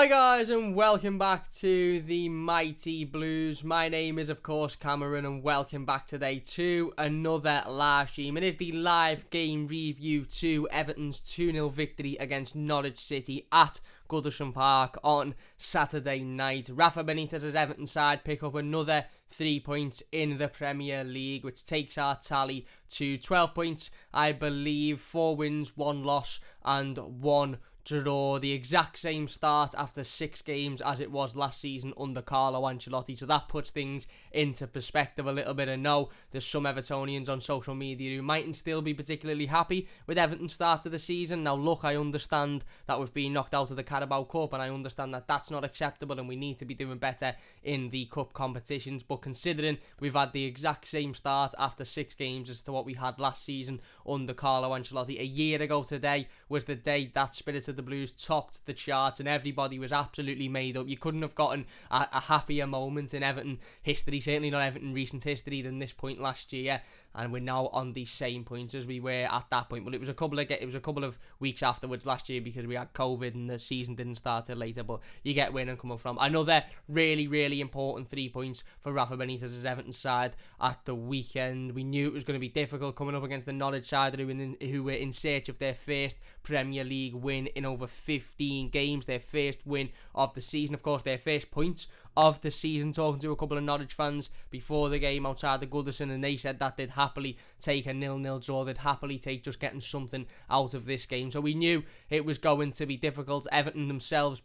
Hi guys, and welcome back to the Mighty Blues. My name is of course Cameron, and welcome back today to another live stream. It is the live game review to Everton's 2-0 victory against Norwich City at Goodison Park on Saturday night. Rafa Benitez's Everton side pick up another 3 points in the Premier League, which takes our tally to 12 points, I believe. 4 wins, 1 loss and 1 draw. The exact same start after 6 games as it was last season under Carlo Ancelotti, so that puts things into perspective a little bit. I know there's some Evertonians on social media who mightn't still be particularly happy with Everton's start to the season. Now look, I understand that we've been knocked out of the Carabao Cup, and I understand that that's not acceptable and we need to be doing better in the cup competitions, but considering we've had the exact same start after 6 games as to what we had last season under Carlo Ancelotti, a year ago today was the day that Spirit of the Blues topped the charts and everybody was absolutely made up. You couldn't have gotten a happier moment in Everton history, certainly not Everton recent history, than this point last year, and we're now on the same points as we were at that point. Well, it was a couple of weeks afterwards last year because we had COVID and the season didn't start till later, but you get where I'm coming from. Another really important 3 points for Rafa Benitez's Everton side at the weekend. We knew it was going to be difficult coming up against the Norwich side who were in search of their first Premier League win in over 15 games, their first win of the season, of course their first points of the season. Talking to a couple of Norwich fans before the game outside the Goodison, and they said that they'd happily take a 0-0 draw, they'd happily take just getting something out of this game. So we knew it was going to be difficult. Everton themselves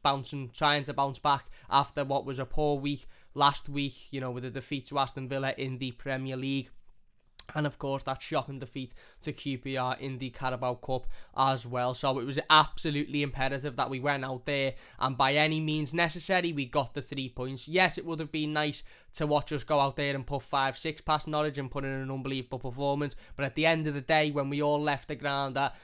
trying to bounce back after what was a poor week last week, with a defeat to Aston Villa in the Premier League. And of course that shocking defeat to QPR in the Carabao Cup as well. So it was absolutely imperative that we went out there and by any means necessary we got the 3 points. Yes, it would have been nice to watch us go out there and put 5-6 past Norwich and put in an unbelievable performance, but at the end of the day, when we all left the ground at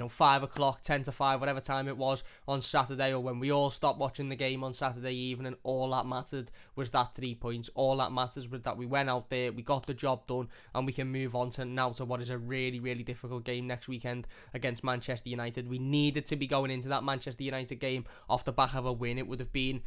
5 o'clock, 10 to 5, whatever time it was on Saturday, or when we all stopped watching the game on Saturday evening, all that mattered was that 3 points. All that matters was that we went out there, we got the job done, and we can move on to what is a really difficult game next weekend against Manchester United. We needed to be going into that Manchester United game off the back of a win. It would have been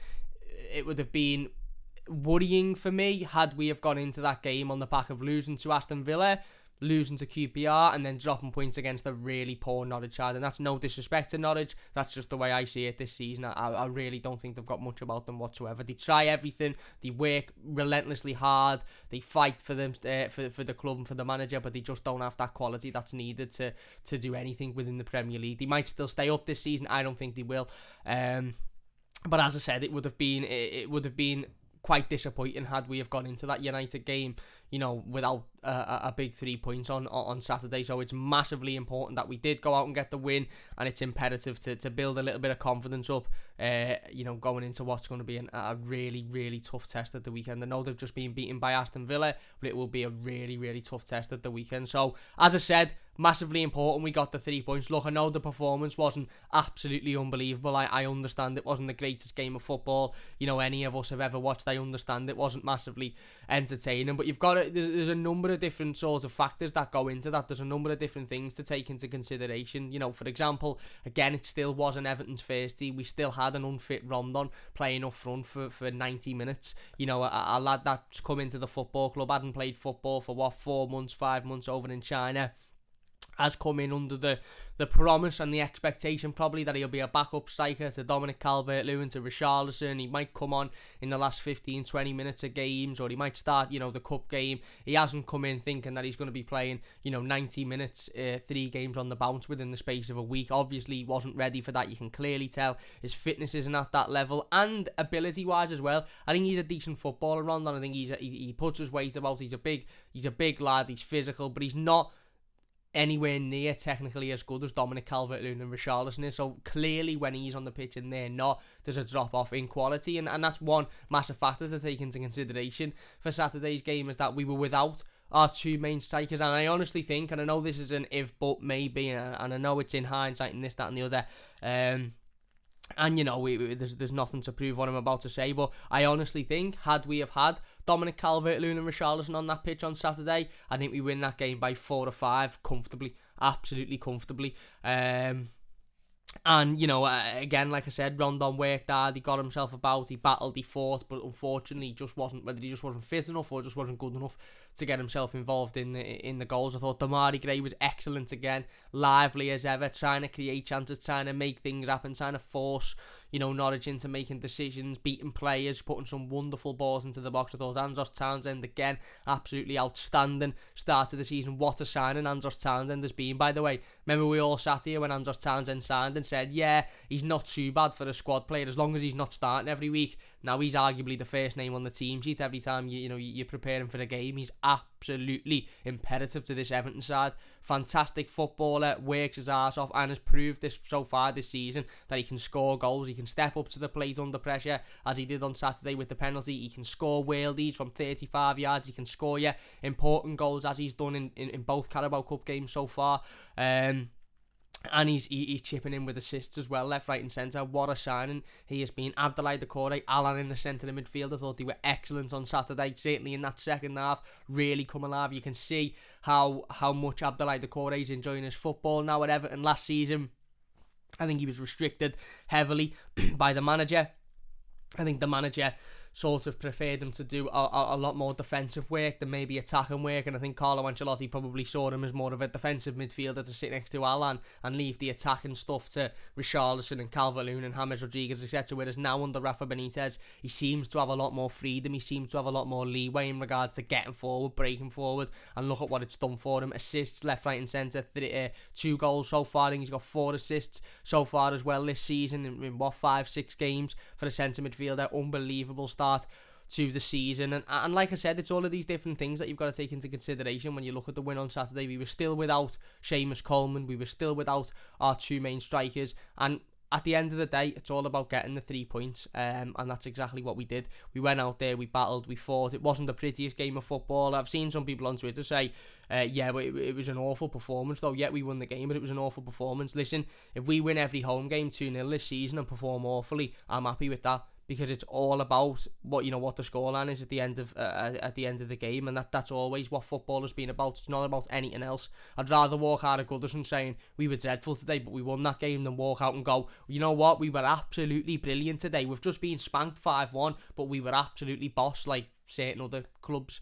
worrying for me had we have gone into that game on the back of losing to Aston Villa, losing to QPR, and then dropping points against a really poor Norwich side. And that's no disrespect to Norwich, that's just the way I see it this season. I really don't think they've got much about them whatsoever. They try everything, they work relentlessly hard, they fight for them for the club and for the manager, but they just don't have that quality that's needed to do anything within the Premier League. They might still stay up this season, I don't think they will, but as I said, it would have been quite disappointing had we have gone into that United game without a big 3 points on Saturday. So it's massively important that we did go out and get the win, and it's imperative to build a little bit of confidence up going into what's going to be a really tough test at the weekend. I know they've just been beaten by Aston Villa, but it will be a really tough test at the weekend. So as I said, massively important we got the 3 points. Look, I know the performance wasn't absolutely unbelievable. I understand it wasn't the greatest game of football any of us have ever watched. I understand it wasn't massively entertaining, but there's a number of different sorts of factors that go into that. There's a number of different things to take into consideration. For example, again, it still wasn't Everton's first team. We still had an unfit Rondon playing up front for 90 minutes. A lad that's come into the football club, hadn't played football for 4 months, 5 months over in China, has come in under the promise and the expectation probably that he'll be a backup striker to Dominic Calvert-Lewin, to Richarlison. He might come on in the last 15-20 minutes of games, or he might start the cup game. He hasn't come in thinking that he's going to be playing 90 minutes, 3 games on the bounce within the space of a week. Obviously he wasn't ready for that. You can clearly tell his fitness isn't at that level, and ability wise as well. I think he's a decent footballer, Rondon. I think he puts his weight about. He's a big lad, he's physical, but he's not anywhere near technically as good as Dominic Calvert-Lewin and Richarlison is. So clearly when he's on the pitch and they're not, there's a drop off in quality, and that's one massive factor to take into consideration for Saturday's game, is that we were without our 2 main strikers. And I honestly think, and I know this is an if but maybe, and I know it's in hindsight and this, that and the other, and there's nothing to prove what I'm about to say, but I honestly think had we have had Dominic Calvert-Lewin and Richarlison on that pitch on Saturday, I think we win that game by 4 or 5 comfortably, absolutely comfortably. And, you know, again, like I said, Rondon worked hard, he got himself about, he battled, he fought, but unfortunately whether he just wasn't fit enough or just wasn't good enough to get himself involved in the goals. I thought Damari Gray was excellent again, lively as ever, trying to create chances, trying to make things happen, trying to force, you know, Norwich into making decisions, beating players, putting some wonderful balls into the box. I thought Andros Townsend, again, absolutely outstanding start to the season. What a signing Andros Townsend has been, by the way. Remember we all sat here when Andros Townsend signed and said, yeah, he's not too bad for a squad player as long as he's not starting every week. Now he's arguably the first name on the team sheet every time you're preparing for the game. He's absolutely imperative to this Everton side. Fantastic footballer, works his arse off, and has proved this so far this season that he can score goals. He can step up to the plate under pressure, as he did on Saturday with the penalty. He can score worldies from 35 yards. He can score important goals, as he's done in both Carabao Cup games so far. And he's chipping in with assists as well, left, right and centre. What a signing he has been. Abdoulaye Doucouré, Alan in the centre of midfield. I thought they were excellent on Saturday, certainly in that second half, really come alive. You can see how much Abdoulaye Doucouré is enjoying his football now at Everton. Last season, I think he was restricted heavily by the manager. I think the manager sort of preferred him to do a lot more defensive work than maybe attacking work, and I think Carlo Ancelotti probably saw him as more of a defensive midfielder to sit next to Alan and leave the attacking stuff to Richarlison and Calvert-Lewin and James Rodriguez, etc. Whereas now under Rafa Benitez, he seems to have a lot more freedom, he seems to have a lot more leeway in regards to getting forward, breaking forward, and look at what it's done for him. Assists left, right and centre, 2 goals so far. I think he's got 4 assists so far as well this season in 5-6 games for a centre midfielder. Unbelievable start to the season, and like I said, it's all of these different things that you've got to take into consideration when you look at the win on Saturday. We were still without Seamus Coleman, we were still without our 2 main strikers, and at the end of the day, it's all about getting the 3 points, and that's exactly what we did. We went out there, we battled, we fought. It wasn't the prettiest game of football. I've seen some people on Twitter say, yeah, but it was an awful performance, though. Yeah, we won the game, but it was an awful performance. Listen, if we win every home game 2-0 this season and perform awfully, I'm happy with that, because it's all about what the scoreline is at the end of the game, and that's always what football has been about. It's not about anything else. I'd rather walk out of Goodison saying we were dreadful today, but we won that game, than walk out and go, you know what, we were absolutely brilliant today. We've just been spanked 5-1, but we were absolutely boss, like certain other clubs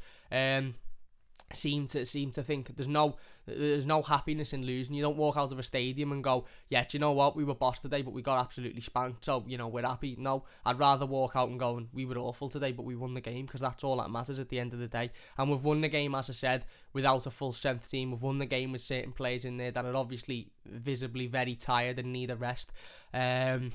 seem to think. There's no happiness in losing. You don't walk out of a stadium and go, yeah, do you know what, we were boss today, but we got absolutely spanked, so we're happy. No, I'd rather walk out and go, we were awful today, but we won the game, because that's all that matters at the end of the day. And we've won the game, as I said, without a full strength team. We've won the game with certain players in there that are obviously visibly very tired and need a rest. Players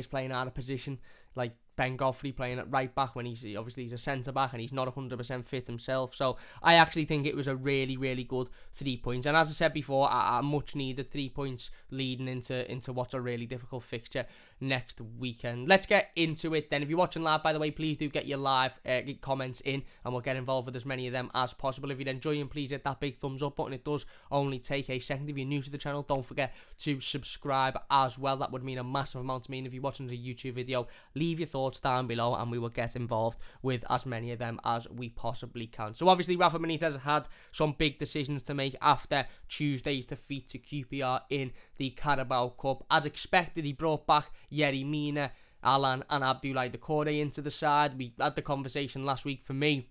playing out of position, like Ben Godfrey playing at right back when he's a centre back and he's not 100% fit himself. So I actually think it was a really, really good 3 points. And as I said before, a much needed 3 points leading into what's a really difficult fixture next weekend. Let's get into it then. If you're watching live, by the way, please do get your live comments in, and we'll get involved with as many of them as possible. If you're enjoying, please hit that big thumbs up button. It does only take a second. If you're new to the channel, don't forget to subscribe as well. That would mean a massive amount to me. And if you're watching the YouTube video, leave your thoughts down below and we will get involved with as many of them as we possibly can. So obviously Rafa Benitez had some big decisions to make after Tuesday's defeat to QPR in the Carabao Cup. As expected, he brought back Yerry Mina, Alan and Abdoulaye Doucouré into the side. We had the conversation last week. For me,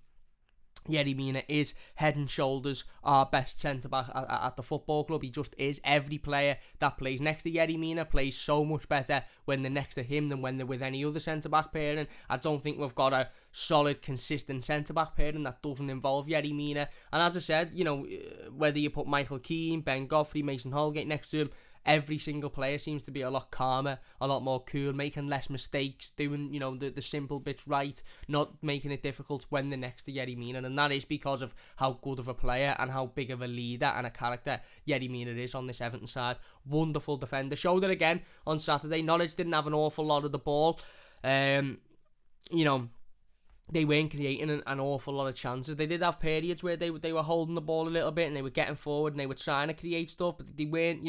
Yerry Mina is head and shoulders our best centre-back at the football club. He just is. Every player that plays next to Yerry Mina plays so much better when they're next to him than when they're with any other centre-back pairing. I don't think we've got a solid, consistent centre-back pairing that doesn't involve Yerry Mina. And as I said, whether you put Michael Keane, Ben Godfrey, Mason Holgate next to him, every single player seems to be a lot calmer, a lot more cool, making less mistakes, doing, the simple bits right, not making it difficult when they're next to Yerry Mina. And that is because of how good of a player and how big of a leader and a character Yerry Mina is on this Everton side. Wonderful defender. Showed it again on Saturday. Norwich didn't have an awful lot of the ball. They weren't creating an awful lot of chances. They did have periods where they were holding the ball a little bit and they were getting forward and they were trying to create stuff, but they weren't,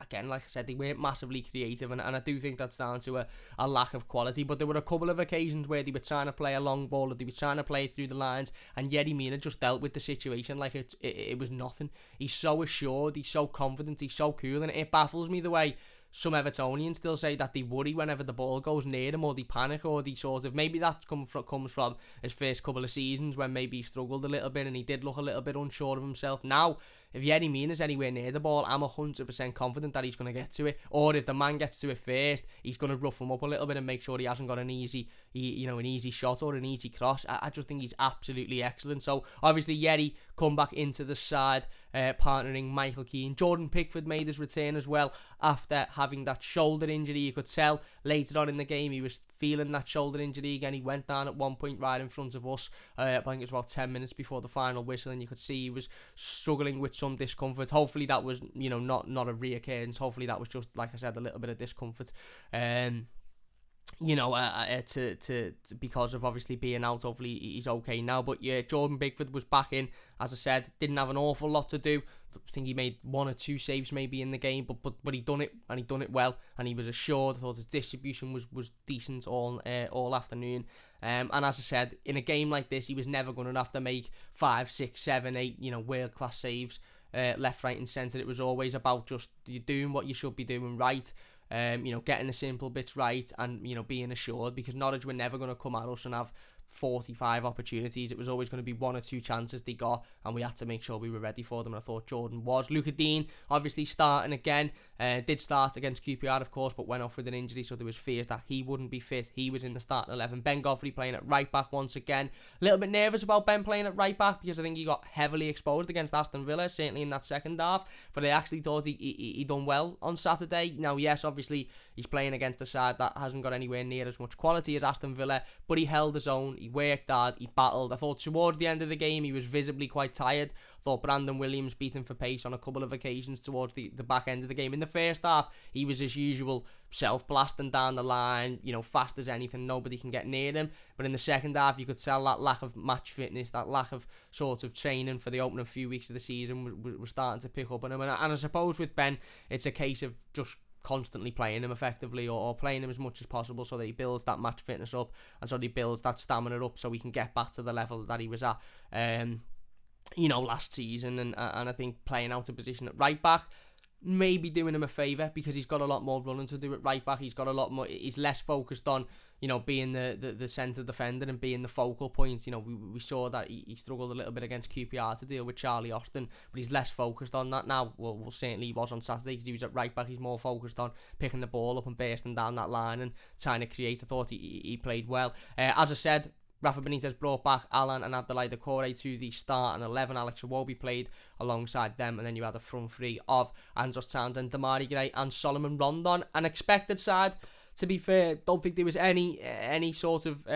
again, like I said, they weren't massively creative, and I do think that's down to a lack of quality. But there were a couple of occasions where they were trying to play a long ball, or they were trying to play through the lines, and Yerry Mina just dealt with the situation like it was nothing. He's so assured, he's so confident, he's so cool, and it baffles me the way some Evertonians still say that they worry whenever the ball goes near them, or they panic, or they sort of, maybe that comes from his first couple of seasons when maybe he struggled a little bit and he did look a little bit unsure of himself. Now, if Yerry Mina's anywhere near the ball, I'm 100% confident that he's going to get to it. Or if the man gets to it first, he's going to rough him up a little bit and make sure he hasn't got an easy shot or an easy cross. I just think he's absolutely excellent. So obviously Yerry come back into the side, partnering Michael Keane. Jordan Pickford made his return as well after having that shoulder injury. You could tell later on in the game he was feeling that shoulder injury again. He went down at one point right in front of us. I think it was about 10 minutes before the final whistle, and you could see he was struggling with some discomfort. Hopefully that was, not a reoccurrence. Hopefully that was just, like I said, a little bit of discomfort. Because of obviously being out. Hopefully he's okay now. But yeah, Jordan Pickford was back in. As I said, didn't have an awful lot to do. I think he made 1 or 2 saves maybe in the game, but he done it, and he done it well, and he was assured. I thought his distribution was decent all afternoon. And as I said, in a game like this, he was never going to have to make 5, 6, 7, 8, world class saves left, right, and centre. It was always about just you doing what you should be doing right. Getting the simple bits right, and being assured, because Norwich were never going to come at us and have 45 opportunities. It was always going to be 1 or 2 chances they got, and we had to make sure we were ready for them, and I thought Jordan was. Luca Dean obviously starting again, did start against QPR of course, but went off with an injury, so there was fears that he wouldn't be fit. He was in the starting 11. Ben Godfrey playing at right back once again. A little bit nervous about Ben playing at right back, because I think he got heavily exposed against Aston Villa, certainly in that second half, but I actually thought he done well on Saturday. Now yes, obviously he's playing against a side that hasn't got anywhere near as much quality as Aston Villa, but he held his own, he worked hard, he battled. I thought towards the end of the game he was visibly quite tired. I thought Brandon Williams beat him for pace on a couple of occasions towards the back end of the game. In the first half, he was as usual, self-blasting down the line, fast as anything, nobody can get near him. But in the second half, you could tell that lack of match fitness, that lack of sort of training for the opening few weeks of the season was starting to pick up on him. And I suppose with Ben, it's a case of just constantly playing him effectively, or playing him as much as possible, so that he builds that match fitness up, and so that he builds that stamina up, so he can get back to the level that he was at last season. And I think playing out of position at right back maybe doing him a favour, because he's got a lot more running to do at right back. He's got a lot more, he's less focused on being the centre defender and being the focal point. We saw that he struggled a little bit against QPR to deal with Charlie Austin, but he's less focused on that now. Well certainly he was on Saturday, because he was at right back. He's more focused on picking the ball up and bursting down that line and trying to create. I thought he played well. As I said, Rafa Benitez brought back Alan and Abdoulaye Doucouré to the start, and 11. Alex Iwobi played alongside them, and then you had a front three of Andros Townsend, Damari Gray and Solomon Rondon. An expected side, to be fair. Don't think there was any sort of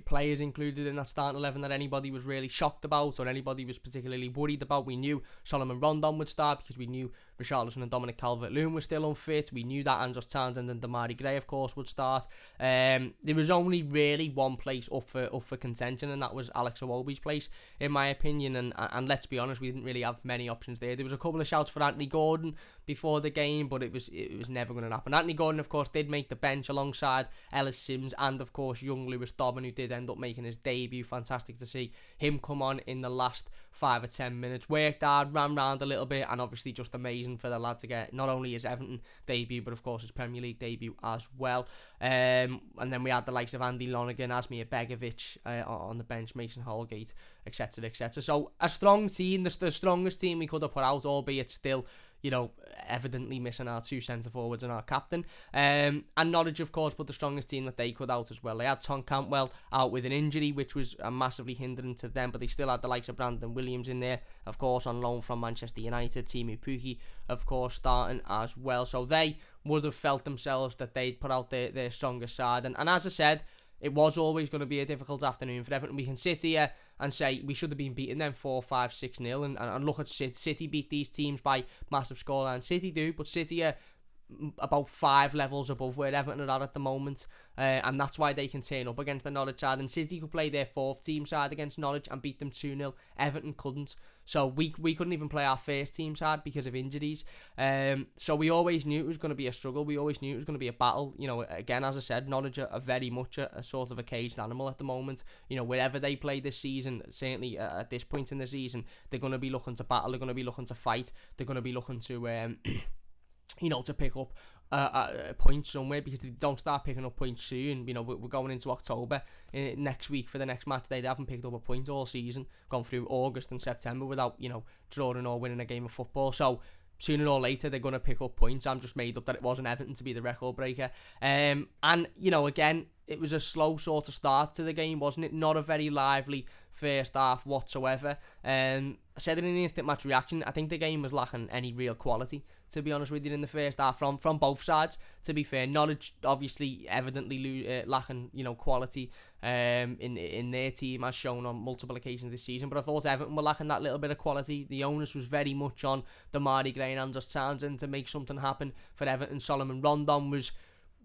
players included in that starting 11 that anybody was really shocked about, or anybody was particularly worried about. We knew Solomon Rondon would start, because we knew Richarlison and Dominic Calvert-Lewin were still unfit. We knew that Andros Townsend and Damari Gray, of course, would start. There was only really one place up for contention, and that was Alex Iwobi's place, in my opinion. And let's be honest, we didn't really have many options there. There was a couple of shouts for Anthony Gordon before the game, but it was never going to happen. Anthony Gordon, of course, did make the bench alongside Ellis Sims and, of course, young Lewis Dobbin, who did end up making his debut. Fantastic to see him come on in the last 5 or 10 minutes. Worked hard, ran round a little bit, and obviously just amazing for the lad to get not only his Everton debut, but of course his Premier League debut as well. And then we had the likes of Andy Lonergan, Asmir Begovic on the bench, Mason Holgate, etc, etc. So a strong team, the strongest team we could have put out, albeit still evidently missing our 2 centre forwards and our captain. And Norwich, of course, put the strongest team that they could out as well. They had Tom Cantwell out with an injury, which was a massively hindrance to them, but they still had the likes of Brandon Williams in there, of course, on loan from Manchester United. Timu Pukki, of course, starting as well. So they would have felt themselves that they'd put out their strongest side. And as I said, it was always going to be a difficult afternoon for Everton. We can sit here and say we should have been beating them 4-5, 6-0, and look at City beat these teams by massive scoreline. City do, but City are about 5 levels above where Everton are at the moment, and that's why they can turn up against the Norwich side. And City could play their 4th team side against Norwich and beat them 2-0. Everton couldn't. So we couldn't even play our first team side because of injuries. So we always knew it was going to be a struggle. We always knew it was going to be a battle. Again, as I said, Norwich are very much a sort of a caged animal at the moment. Wherever they play this season, certainly at this point in the season, they're going to be looking to battle. They're going to be looking to fight. They're going to be looking to to pick up a point somewhere, because if they don't start picking up points soon, we're going into October next week for the next match day. They haven't picked up a point all season, gone through August and September without, drawing or winning a game of football. So sooner or later they're going to pick up points. I'm just made up that it wasn't Everton to be the record breaker. And, again, it was a slow sort of start to the game, wasn't it? Not a very lively first half whatsoever. I said it in the instant match reaction, I think the game was lacking any real quality, to be honest with you, in the first half from both sides. To be fair, Norwich obviously evidently lacking quality in their team, as shown on multiple occasions this season, but I thought Everton were lacking that little bit of quality. The onus was very much on Damari Gray and Andros Townsend to make something happen for Everton. Solomon Rondon was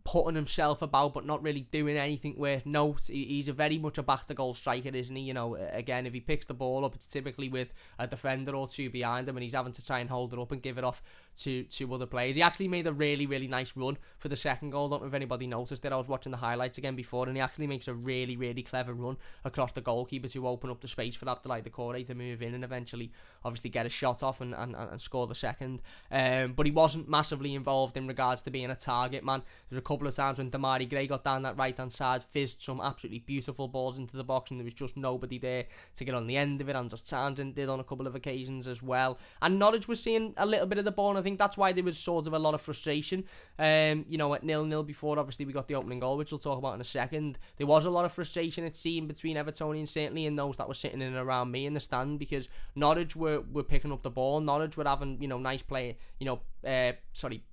putting himself about but not really doing anything worth note. He's a very much a back to goal striker, isn't he? Again, if he picks the ball up, it's typically with a defender or two behind him, and he's having to try and hold it up and give it off to other players. He actually made a really, really nice run for the second goal. I don't know if anybody noticed it. I was watching the highlights again before, and he actually makes a really, really clever run across the goalkeeper to open up the space for Abdoulaye Doucouré to move in and eventually obviously get a shot off and score the second. But he wasn't massively involved in regards to being a target man. There's a couple of times when Damari Gray got down that right hand side, fizzed some absolutely beautiful balls into the box, and there was just nobody there to get on the end of it. Andros Townsend did on a couple of occasions as well, and Norwich was seeing a little bit of the ball, and I think that's why there was sort of a lot of frustration. At 0-0 before obviously we got the opening goal, which we'll talk about in a second, there was a lot of frustration, it seemed, between Evertonians, certainly, and those that were sitting in and around me in the stand, because Norwich were picking up the ball. Norwich were having nice play,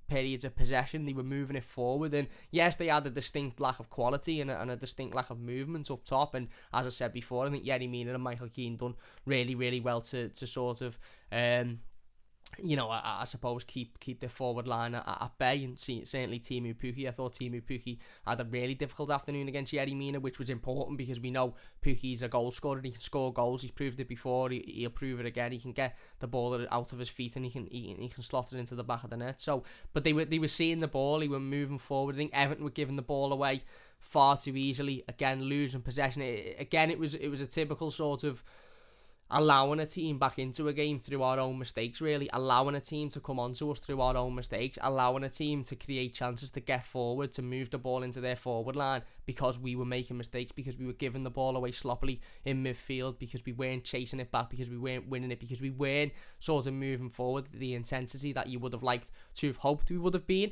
periods of possession. They were moving it forward, and yes, they had a distinct lack of quality and a distinct lack of movement up top. And as I said before, I think Yerry Mina and Michael Keane done really, really well to sort of I suppose keep their forward line at bay, and certainly Teemu Pukki. I thought Teemu Pukki had a really difficult afternoon against Yerry Mina, which was important because we know Pukki's a goal scorer. He can score goals. He's proved it before. He'll prove it again. He can get the ball out of his feet, and he can slot it into the back of the net. So, but they were seeing the ball. They were moving forward. I think Everton were giving the ball away far too easily. Again, losing possession. It was a typical sort of allowing a team back into a game through our own mistakes, really. Allowing a team to come onto us through our own mistakes. Allowing a team to create chances to get forward, to move the ball into their forward line, because we were making mistakes, because we were giving the ball away sloppily in midfield, because we weren't chasing it back, because we weren't winning it, because we weren't sort of moving forward the intensity that you would have liked to have hoped we would have been.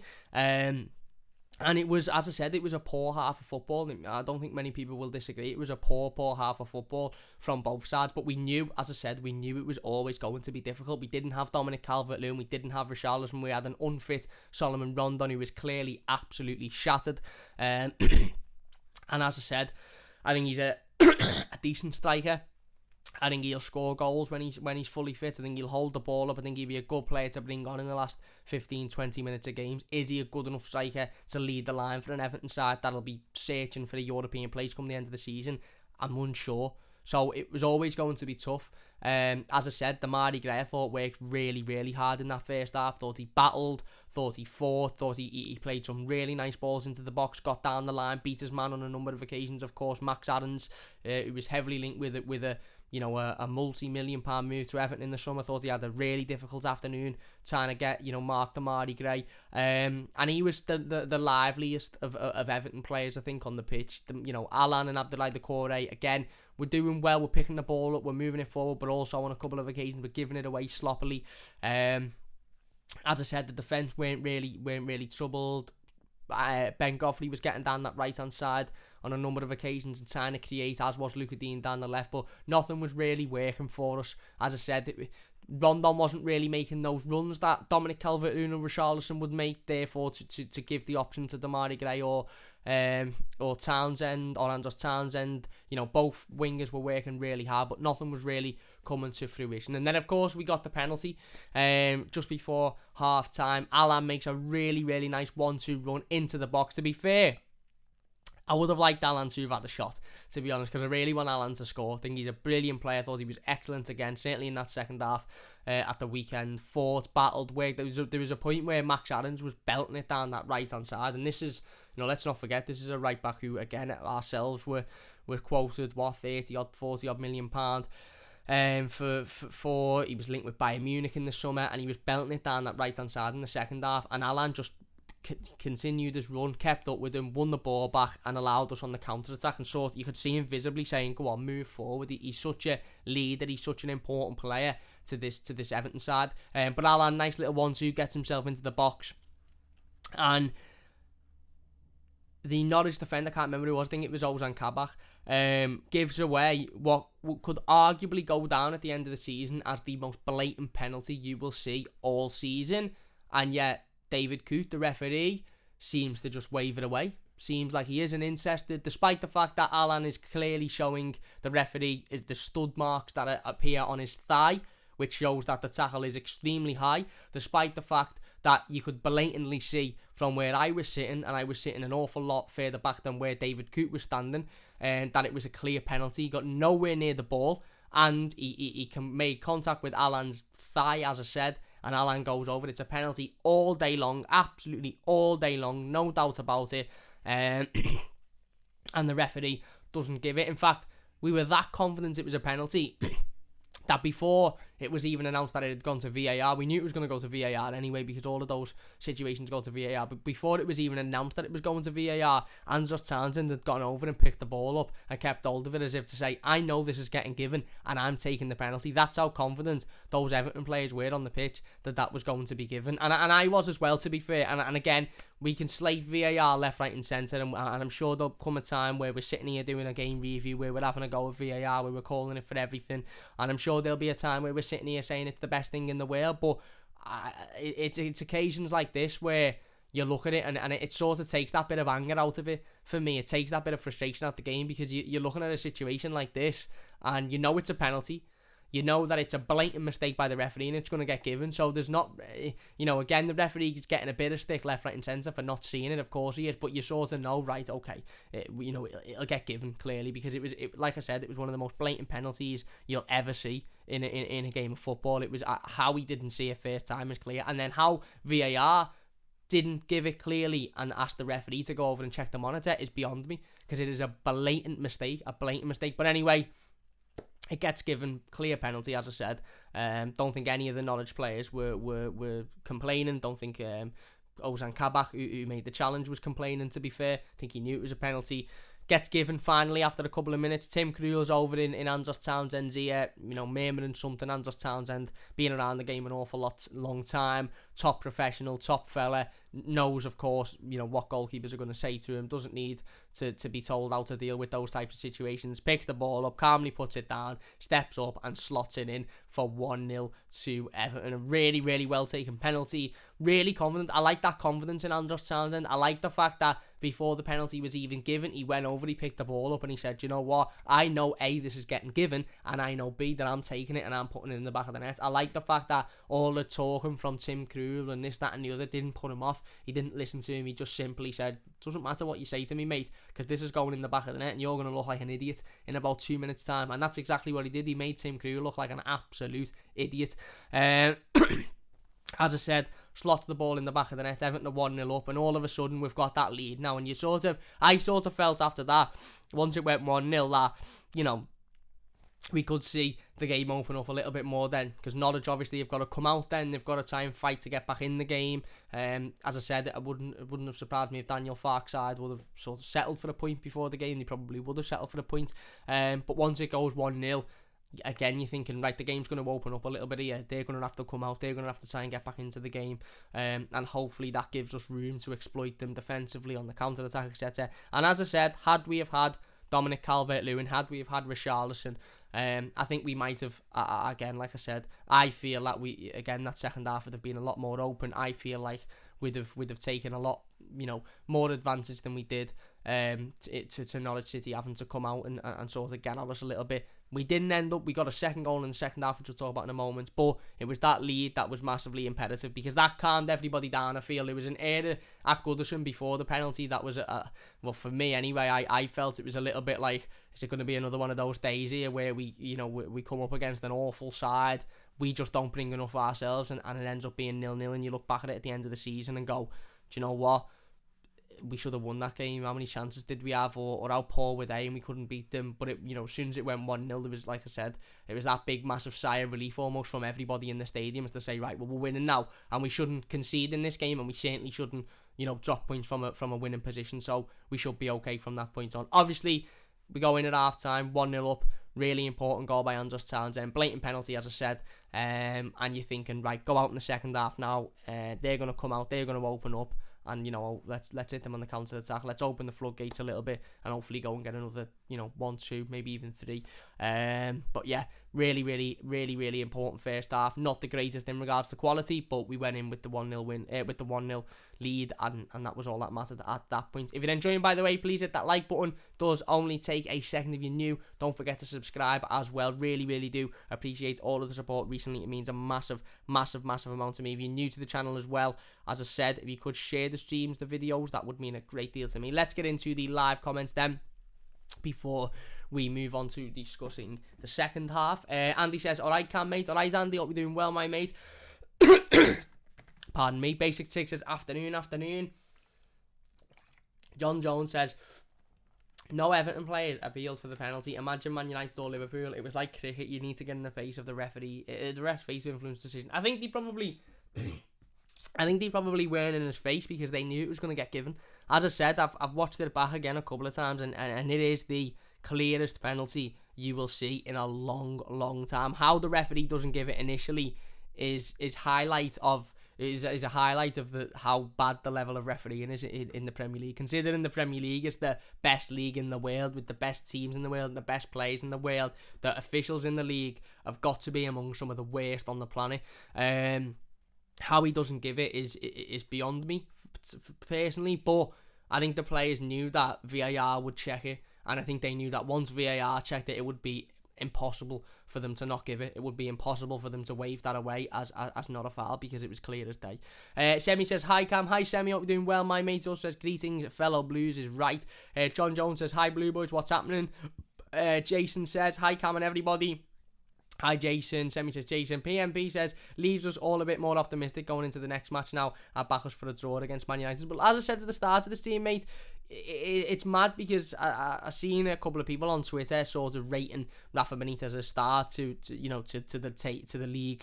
And it was, as I said, it was a poor half of football. I don't think many people will disagree. It was a poor half of football from both sides. But we knew, as I said, it was always going to be difficult. We didn't have Dominic Calvert-Lewin. We didn't have Richarlison. We had an unfit Solomon Rondon, who was clearly absolutely shattered. And as I said, I think he's a decent striker. I think he'll score goals when he's fully fit. I think he'll hold the ball up. I think he'll be a good player to bring on in the last 15-20 minutes of games. Is he a good enough striker to lead the line for an Everton side that'll be searching for a European place come the end of the season? I'm unsure. So it was always going to be tough. As I said, Damari Gray, I thought, worked really, really hard in that first half. Thought he battled, thought he fought, thought he played some really nice balls into the box, got down the line, beat his man on a number of occasions. Of course, Max Aarons, who was heavily linked with a multi-million-pound move to Everton in the summer. Thought he had a really difficult afternoon trying to get, Mark Damari Gray. And he was the liveliest of Everton players, I think, on the pitch. Alan and Abdoulaye Doucouré, again, we're doing well. We're picking the ball up. We're moving it forward, but also on a couple of occasions we're giving it away sloppily. As I said, the defence weren't really troubled. Ben Godfrey was getting down that right-hand side on a number of occasions and trying to create, as was Luca Dean down the left, but nothing was really working for us. As I said, Rondon wasn't really making those runs that Dominic Calvert-Lewin and Richarlison would make, therefore to give the option to Damari Gray or Townsend, or Andros Townsend. Both wingers were working really hard, but nothing was really coming to fruition. And then, of course, we got the penalty just before half-time. Alan makes a really, really nice 1-2 run into the box. To be fair, I would have liked Alan to have had the shot, to be honest, because I really want Alan to score. I think he's a brilliant player. I thought he was excellent again, certainly in that second half at the weekend. Fought, battled, worked. There was a point where Max Aarons was belting it down that right-hand side, and this is, let's not forget, this is a right-back who, again, ourselves were quoted, 30-odd, 40-odd million pound. For he was linked with Bayern Munich in the summer, and he was belting it down that right hand side in the second half, and Alan just continued his run, kept up with him, won the ball back, and allowed us on the counter attack. And sort you could see him visibly saying, "Go on, move forward." He's such a leader. He's such an important player to this Everton side. But Alan, nice little 1-2, gets himself into the box, and the Norwich defender, I can't remember who it was, I think it was Ozan Kabak, gives away what could arguably go down at the end of the season as the most blatant penalty you will see all season. And yet David Coote, the referee, seems to just wave it away. Seems like he isn't interested, despite the fact that Alan is clearly showing the referee is the stud marks that appear on his thigh, which shows that the tackle is extremely high, despite the fact that you could blatantly see from where I was sitting, and I was sitting an awful lot further back than where David Coote was standing, and that it was a clear penalty. He got nowhere near the ball, and he made contact with Alan's thigh, as I said, and Alan goes over. It's a penalty all day long, absolutely all day long, no doubt about it. And the referee doesn't give it. In fact, we were that confident it was a penalty that before it was even announced that it had gone to VAR, we knew it was going to go to VAR anyway, because all of those situations go to VAR, but before it was even announced that it was going to VAR, Andros Townsend had gone over and picked the ball up and kept hold of it as if to say, I know this is getting given and I'm taking the penalty. That's how confident those Everton players were on the pitch that was going to be given, and I was as well, to be fair. And again, we can slate VAR left, right and centre, and I'm sure there'll come a time where we're sitting here doing a game review where we're having a go at VAR, where we're calling it for everything, and I'm sure there'll be a time where we're sitting here saying it's the best thing in the world. But it's occasions like this where you look at it and it sort of takes that bit of anger out of it. For me, it takes that bit of frustration out of the game, because you're looking at a situation like this and you know it's a penalty. You know that it's a blatant mistake by the referee and it's going to get given. So there's not, again, the referee is getting a bit of stick left, right and centre for not seeing it. Of course he is, but you sort of know, right, okay, it'll get given clearly, because like I said, it was one of the most blatant penalties you'll ever see in a game of football. It was how he didn't see it first time is clear, and then how VAR didn't give it clearly and asked the referee to go over and check the monitor is beyond me, because it is a blatant mistake. But anyway, it gets given, clear penalty, as I said. Don't think any of the Norwich players were complaining. Don't think Ozan Kabak, who made the challenge, was complaining, to be fair. I think he knew it was a penalty. Gets given finally after a couple of minutes. Tim Krul's over in Andros Townsend's ear, murmuring something. Andros Townsend, being around the game an awful long time, top professional, top fella, knows, of course, what goalkeepers are going to say to him, doesn't need to be told how to deal with those types of situations. Picks the ball up, calmly puts it down, steps up and slots it in for 1-0 to Everton. A really, really well taken penalty. Really confident. I like that confidence in Andros Townsend. I like the fact that before the penalty was even given, he went over, he picked the ball up and he said, you know what, I know A, this is getting given, and I know B, that I'm taking it and I'm putting it in the back of the net. I like the fact that all the talking from Tim Krul and this, that and the other didn't put him off. He didn't listen to him. He just simply said, doesn't matter what you say to me, mate, because this is going in the back of the net and you're going to look like an idiot in about 2 minutes time. And that's exactly what he did. He made Tim Krul look like an absolute idiot. As I said, slots the ball in the back of the net, Everton are 1-0 up, and all of a sudden we've got that lead now. And I sort of felt after that, once it went 1-0, that, we could see the game open up a little bit more then, because Norwich obviously have got to come out then, they've got to try and fight to get back in the game. As I said, it wouldn't have surprised me if Daniel Farke's side would have sort of settled for a point before the game. They probably would have settled for a point. But once it goes 1-0, again, you're thinking, right, the game's going to open up a little bit here. They're going to have to come out. They're going to have to try and get back into the game. And hopefully that gives us room to exploit them defensively on the counter-attack, etc. And as I said, had we have had Dominic Calvert-Lewin, had we have had Richarlison, I think we might have, again, like I said, I feel that that second half would have been a lot more open. I feel like we'd have taken a lot, more advantage than we did to Norwich City having to come out and sort of get at us a little bit. We didn't end up, we got a second goal in the second half, which we'll talk about in a moment, but it was that lead that was massively imperative, because that calmed everybody down. I feel there was an error at Goodison before the penalty that was, well, for me anyway, I felt it was a little bit like, is it going to be another one of those days here where we come up against an awful side, we just don't bring enough ourselves, and it ends up being 0-0, and you look back at it at the end of the season and go, do you know what? we should have won that game. How many chances did we have, or how poor were they, and we couldn't beat them? But it, as soon as it went 1-0, there was, like I said, it was that big, massive sigh of relief almost from everybody in the stadium, as to say, right, well, we're winning now, and we shouldn't concede in this game, and we certainly shouldn't, drop points from a winning position. So we should be okay from that point on. Obviously, we go in at half time, 1-0 up. Really important goal by Andros Townsend. Blatant penalty, as I said. And you're thinking, right, go out in the second half now. They're going to come out. They're going to open up. And, let's hit them on the counter-attack. Let's open the floodgates a little bit and hopefully go and get another, 1, 2, maybe even 3. But yeah, really, really, really, really important first half. Not the greatest in regards to quality, but we went in with the 1-0 win, with the 1-0 lead, and that was all that mattered at that point. If you're enjoying, by the way, please hit that like button. Does only take a second if you're new. Don't forget to subscribe as well. Really, really do appreciate all of the support recently. It means a massive, massive, massive amount to me. If you're new to the channel as well, as I said, if you could share the streams, the videos, that would mean a great deal to me. Let's get into the live comments then, before we move on to discussing the second half. Andy says, alright Cam mate, alright Andy, hope you're doing well my mate. Pardon me. Basic 6 says, afternoon. John Jones says, no Everton players appealed for the penalty. Imagine Man United or Liverpool. It was like cricket, you need to get in the face of the referee. The ref's face to influence the decision. I think they probably weren't in his face because they knew it was going to get given. As I said, I've watched it back again a couple of times, and it is the clearest penalty you will see in a long, long time. How the referee doesn't give it initially is a highlight of how bad the level of refereeing is in the Premier League. Considering the Premier League is the best league in the world, with the best teams in the world and the best players in the world, the officials in the league have got to be among some of the worst on the planet. How he doesn't give it is beyond me personally, but I think the players knew that VAR would check it, and I think they knew that once VAR checked it, it would be impossible for them to not give it. It would be impossible for them to wave that away as not a foul, because it was clear as day. Semi says, hi Cam, hi Semi, hope you're doing well my mate. Also says, greetings fellow Blues is right. John Jones says, hi Blue Boys, what's happening? Jason says, hi Cam and everybody. Hi Jason. Semi says, Jason. PMP says, leaves us all a bit more optimistic going into the next match now. I back us for a draw against Man United. But as I said at the start of this team, mate, it's mad because I've seen a couple of people on Twitter sort of rating Rafa Benitez a star to the league,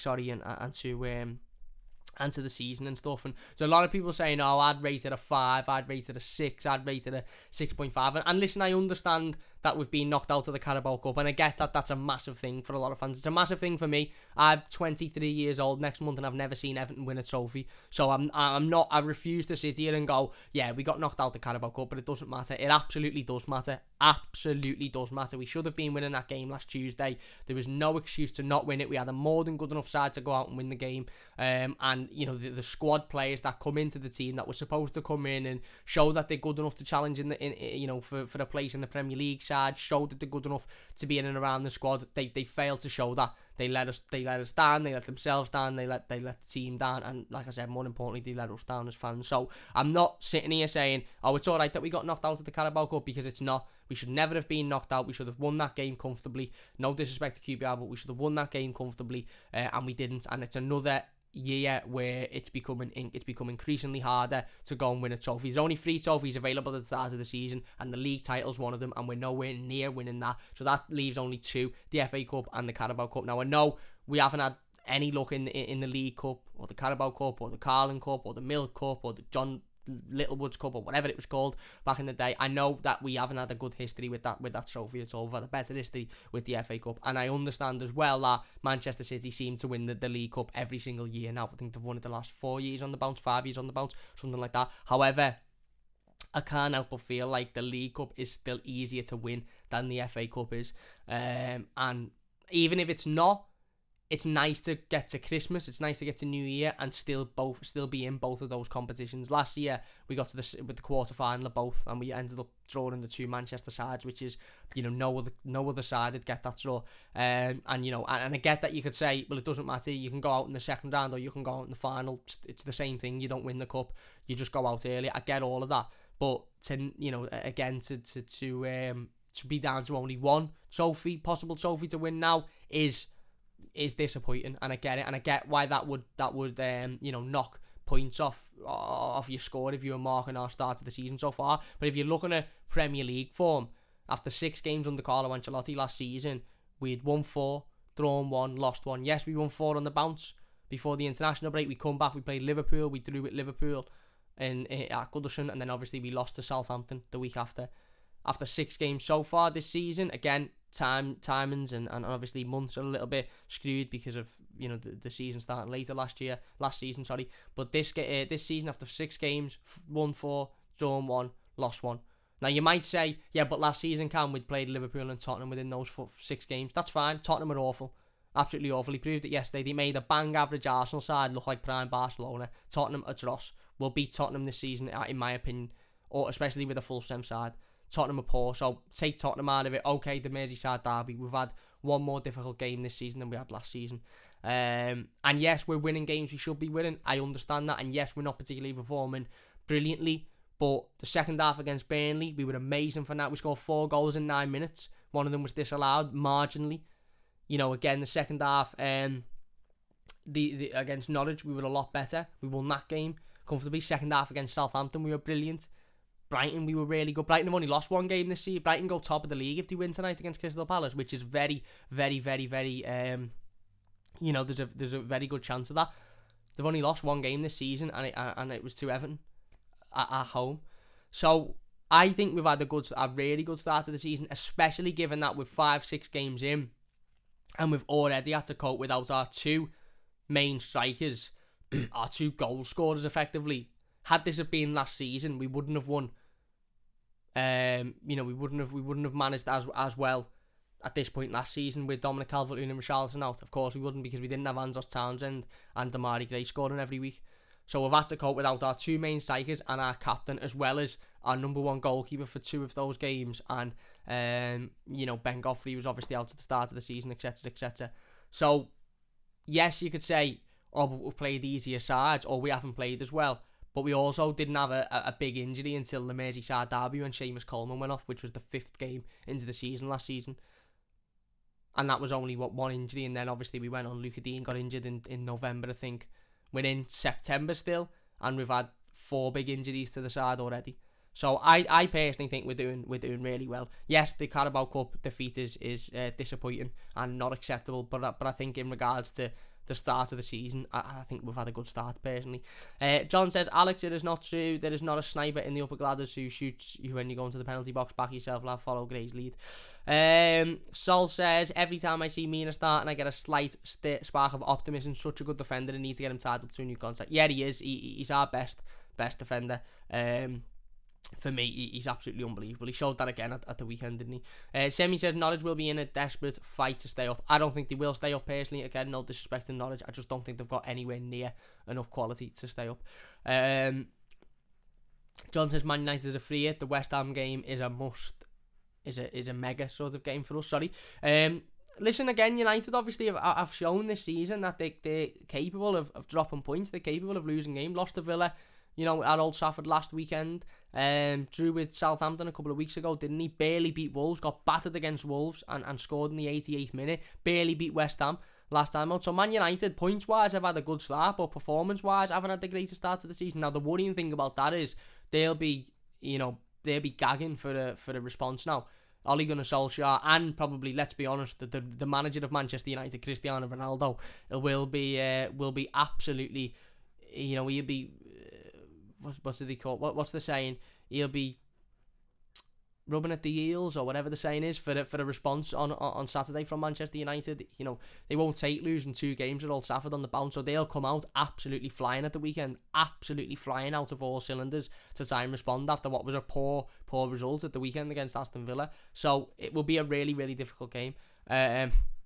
and to the season and stuff. And so a lot of people saying, oh, I'd rate it a 5, I'd rate it a 6, I'd rate it a 6.5. And listen, I understand that we've been knocked out of the Carabao Cup, and I get that that's a massive thing for a lot of fans. It's a massive thing for me. I'm 23 years old next month, and I've never seen Everton win a trophy. So I refuse to sit here and go, yeah, we got knocked out the Carabao Cup, but it doesn't matter. It absolutely does matter. Absolutely does matter. We should have been winning that game last Tuesday. There was no excuse to not win it. We had a more than good enough side to go out and win the game. And the squad players that come into the team that were supposed to come in and show that they're good enough to challenge for a place in the Premier League side, showed that they're good enough to be in and around the squad. They failed to show that. They let us down. They let themselves down. They let the team down. And like I said, more importantly, they let us down as fans. So I'm not sitting here saying, oh, it's all right that we got knocked out of the Carabao Cup, because it's not. We should never have been knocked out. We should have won that game comfortably. No disrespect to QPR, but we should have won that game comfortably, and we didn't. And it's another year where it's become increasingly harder to go and win a trophy. There's only 3 trophies available at the start of the season, and the league title's one of them, and we're nowhere near winning that. So that leaves only 2, the FA Cup and the Carabao Cup. Now I know we haven't had any luck in the League Cup, or the Carabao Cup, or the Carling Cup, or the Milk Cup, or the John Littlewoods Cup, or whatever it was called back in the day. I know that we haven't had a good history with that trophy at all. We've had a better history with the FA Cup, and I understand as well that Manchester City seem to win the League Cup every single year now. I think they've won it the last 4 years on the bounce, 5 years on the bounce, something like that. However, I can't help but feel like the League Cup is still easier to win than the FA Cup is, and even if it's not, it's nice to get to Christmas, it's nice to get to New Year and still be in both of those competitions. Last year we got to the quarter final of both, and we ended up drawing the 2 Manchester sides, which is no other side would get that draw. And I get that you could say, well, it doesn't matter, you can go out in the second round or you can go out in the final. It's the same thing. You don't win the cup, you just go out early. I get all of that, but to be down to only 1 possible trophy to win now is disappointing, and I get it, and I get why that would knock points off your score if you were marking our start of the season so far. But if you're looking at Premier League form, after 6 games under Carlo Ancelotti last season, we'd won 4, drawn 1, lost 1. Yes, we won 4 on the bounce before the international break. We come back, we played Liverpool, we drew with Liverpool at Goodison, and then obviously we lost to Southampton the week after. After 6 games so far this season, again, timings and obviously months are a little bit screwed because of the season starting later last season, but this season after 6 games, won 4, drawn 1, lost 1. Now you might say, yeah, but last season we'd played Liverpool and Tottenham within those 6 games. That's fine. Tottenham are awful, absolutely awful. He proved it yesterday. They made a bang average Arsenal side look like prime Barcelona. Tottenham are dross. We'll beat Tottenham this season, in my opinion, or especially with a full strength side. Tottenham are poor, so take Tottenham out of it. Okay, the Merseyside derby, we've had one more difficult game this season than we had last season. And yes, we're winning games we should be winning. I understand that. And yes, we're not particularly performing brilliantly. But the second half against Burnley, we were amazing for that. We scored 4 goals in 9 minutes. One of them was disallowed marginally. Again, the second half, the against Norwich, we were a lot better. We won that game comfortably. Second half against Southampton, we were brilliant. Brighton, we were really good. Brighton have only lost 1 game this year. Brighton go top of the league if they win tonight against Crystal Palace, which is very, very, very, very, there's a very good chance of that. They've only lost 1 game this season, and it was to Everton at home. So I think we've had a really good start to the season, especially given that we're 5-6 games in, and we've already had to cope without our 2 main strikers, our 2 goal scorers effectively. Had this have been last season, we wouldn't have won. We wouldn't have managed as well at this point last season with Dominic Calvert-Lewin and Richarlison out. Of course we wouldn't, because we didn't have Andros Townsend and Damari Gray scoring every week. So we've had to cope without our 2 main strikers and our captain, as well as our number 1 goalkeeper for 2 of those games. And Ben Godfrey was obviously out at the start of the season, etc., etc. So yes, you could say, but we've played easier sides, or we haven't played as well. But we also didn't have a big injury until the Merseyside derby when Seamus Coleman went off, which was the 5th game into the season last season. And that was only 1 injury, and then obviously we went on. Luca Dean got injured in November, I think. We're in September still, and we've had 4 big injuries to the side already. So I personally think we're doing really well. Yes, the Carabao Cup defeat is disappointing and not acceptable, but I think in regards to the start of the season, I think we've had a good start personally. John says, Alex, it is not true. There is not a sniper in the upper ladders who shoots you when you go into the penalty box. Back yourself, lad. Follow Gray's lead. Sol says, every time I see Mina starting, I get a slight spark of optimism. Such a good defender. I need to get him tied up to a new contract. Yeah, he is. He's our best defender. For me, he's absolutely unbelievable. He showed that again at the weekend, didn't he? Semi says Norwich will be in a desperate fight to stay up. I don't think they will stay up personally. Again, no disrespect to Norwich. I just don't think they've got anywhere near enough quality to stay up. John says Man United is a free hit. The West Ham game is a must. Is a mega sort of game for us. Sorry. Listen, again, United obviously have shown this season that they're capable of dropping points. They're capable of losing games. Lost to Villa, at Old Trafford last weekend. Drew with Southampton a couple of weeks ago, didn't he? Barely beat Wolves, got battered against Wolves and scored in the 88th minute. Barely beat West Ham last time out. So Man United, points-wise, have had a good start, but performance-wise, haven't had the greatest start to the season. Now, the worrying thing about that is they'll be gagging for a response now. Ole Gunnar Solskjaer and probably, let's be honest, the manager of Manchester United, Cristiano Ronaldo, will be absolutely, he'll be. What's it called? What's the saying? He'll be rubbing at the heels, or whatever the saying is, for a response on Saturday from Manchester United. They won't take losing 2 games at Old Trafford on the bounce, so they'll come out absolutely flying at the weekend, absolutely flying out of all cylinders to try and respond after what was a poor result at the weekend against Aston Villa. So it will be a really, really difficult game.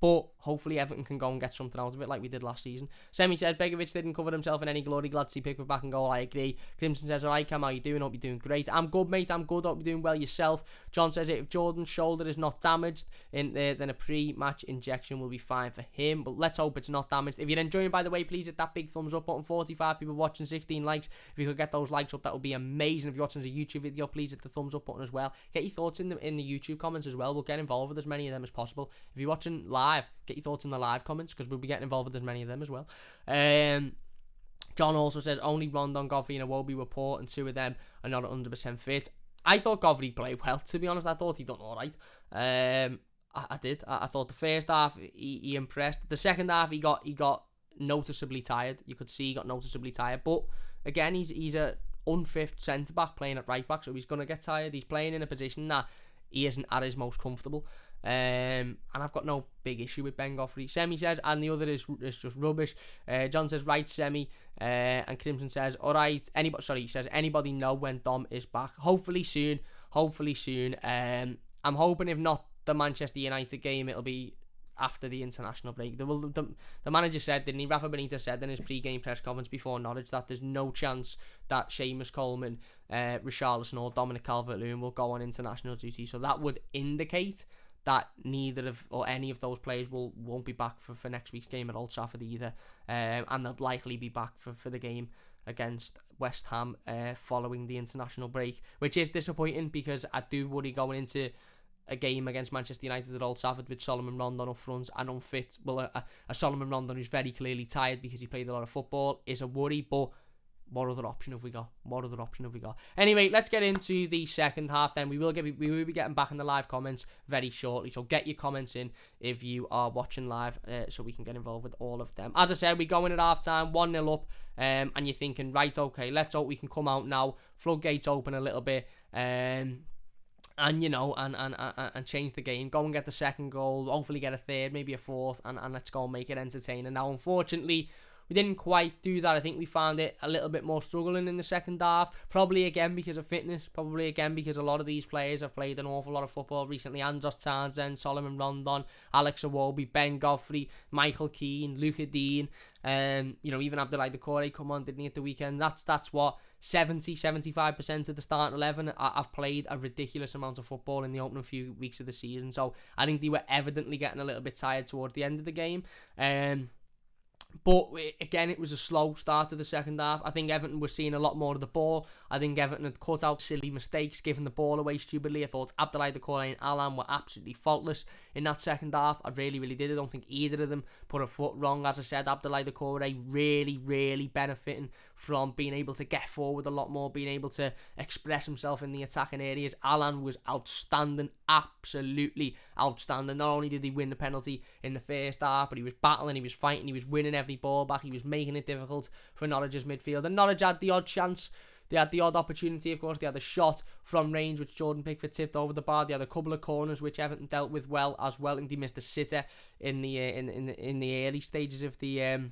But hopefully Everton can go and get something out of it like we did last season. Semi says, Begovic didn't cover himself in any glory. Glad to see Pickford back and goal. I agree. Crimson says, alright Cam, how you doing? Hope you're doing great. I'm good, mate. I'm good. Hope you're doing well yourself. John says, if Jordan's shoulder is not damaged, then a pre-match injection will be fine for him. But let's hope it's not damaged. If you're enjoying, by the way, please hit that big thumbs up button. 45 people watching, 16 likes. If you could get those likes up, that would be amazing. If you're watching a YouTube video, please hit the thumbs up button as well. Get your thoughts in the YouTube comments as well. We'll get involved with as many of them as possible. If you're watching live, get your thoughts in the live comments, because we'll be getting involved with as many of them as well. John also says only Rondon, Godfrey and Iwobi were poor and 2 of them are not 100% fit. I thought Godfrey played well, to be honest. I thought he done alright. I did. I thought the first half he impressed. The second half he got noticeably tired. You could see he got noticeably tired. But again, he's a unfit centre back playing at right back, so he's gonna get tired. He's playing in a position that he isn't at his most comfortable. And I've got no big issue with Ben Godfrey. Semi says, and the other is just rubbish. John says, right, Semi. And Crimson says, alright. He says, anybody know when Dom is back? Hopefully soon. I'm hoping if not the Manchester United game, it'll be after the international break. The manager said, didn't he? Rafa Benitez said in his pre-game press conference before Norwich that there's no chance that Seamus Coleman, Richarlison or Dominic Calvert-Lewin will go on international duty. So that would indicate that neither of or any of those players won't be back for next week's game at Old Trafford either. And they'll likely be back for the game against West Ham following the international break, which is disappointing because I do worry going into a game against Manchester United at Old Trafford with Solomon Rondon up front and unfit. Well, a Solomon Rondon who's very clearly tired because he played a lot of football is a worry, but what other option have we got? Anyway, let's get into the second half then. We will be getting back in the live comments very shortly, so get your comments in if you are watching live so we can get involved with all of them. As I said, we go in at half time, 1-0 up, and you're thinking, right, okay, let's hope we can come out now, floodgates open a little bit, and change the game, go and get the second goal, hopefully get a third, maybe a fourth, and let's go and make it entertaining. Now, unfortunately, we didn't quite do that. I think we found it a little bit more struggling in the second half, probably again because of fitness, probably again because a lot of these players have played an awful lot of football recently. Andros Townsend, Solomon Rondon, Alex Iwobi, Ben Godfrey, Michael Keane, Luca Dean, even Abdoulaye Doucouré come on, didn't he, at the weekend? That's what 75% of the starting 11 have played a ridiculous amount of football in the opening few weeks of the season. So I think they were evidently getting a little bit tired towards the end of the game. But again, it was a slow start to the second half. I think Everton was seeing a lot more of the ball. I think Everton had cut out silly mistakes, giving the ball away stupidly. I thought Abdoulaye Doucouré and Alan were absolutely faultless in that second half. I really, really did. I don't think either of them put a foot wrong. As I said, Abdoulaye Doucouré really, really benefiting from being able to get forward a lot more, being able to express himself in the attacking areas. Alan was outstanding, absolutely outstanding. Not only did he win the penalty in the first half, but he was battling, he was fighting, he was winning every ball back, he was making it difficult for Norwich's midfield. And Norwich had the odd chance, they had the odd opportunity, of course. They had a shot from range which Jordan Pickford tipped over the bar. They had a couple of corners which Everton dealt with well as well. And they missed a sitter in the early stages of the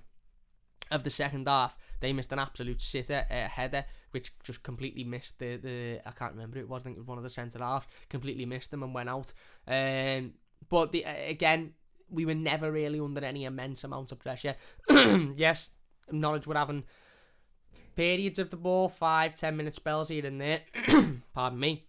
second half. They missed an absolute sitter header which just completely missed the I can't remember who it was. I think it was one of the centre halves. Completely missed them and went out. But again, we were never really under any immense amount of pressure. Yes, Norwich were having periods of the ball, 5-10 minute spells here and there. Pardon me.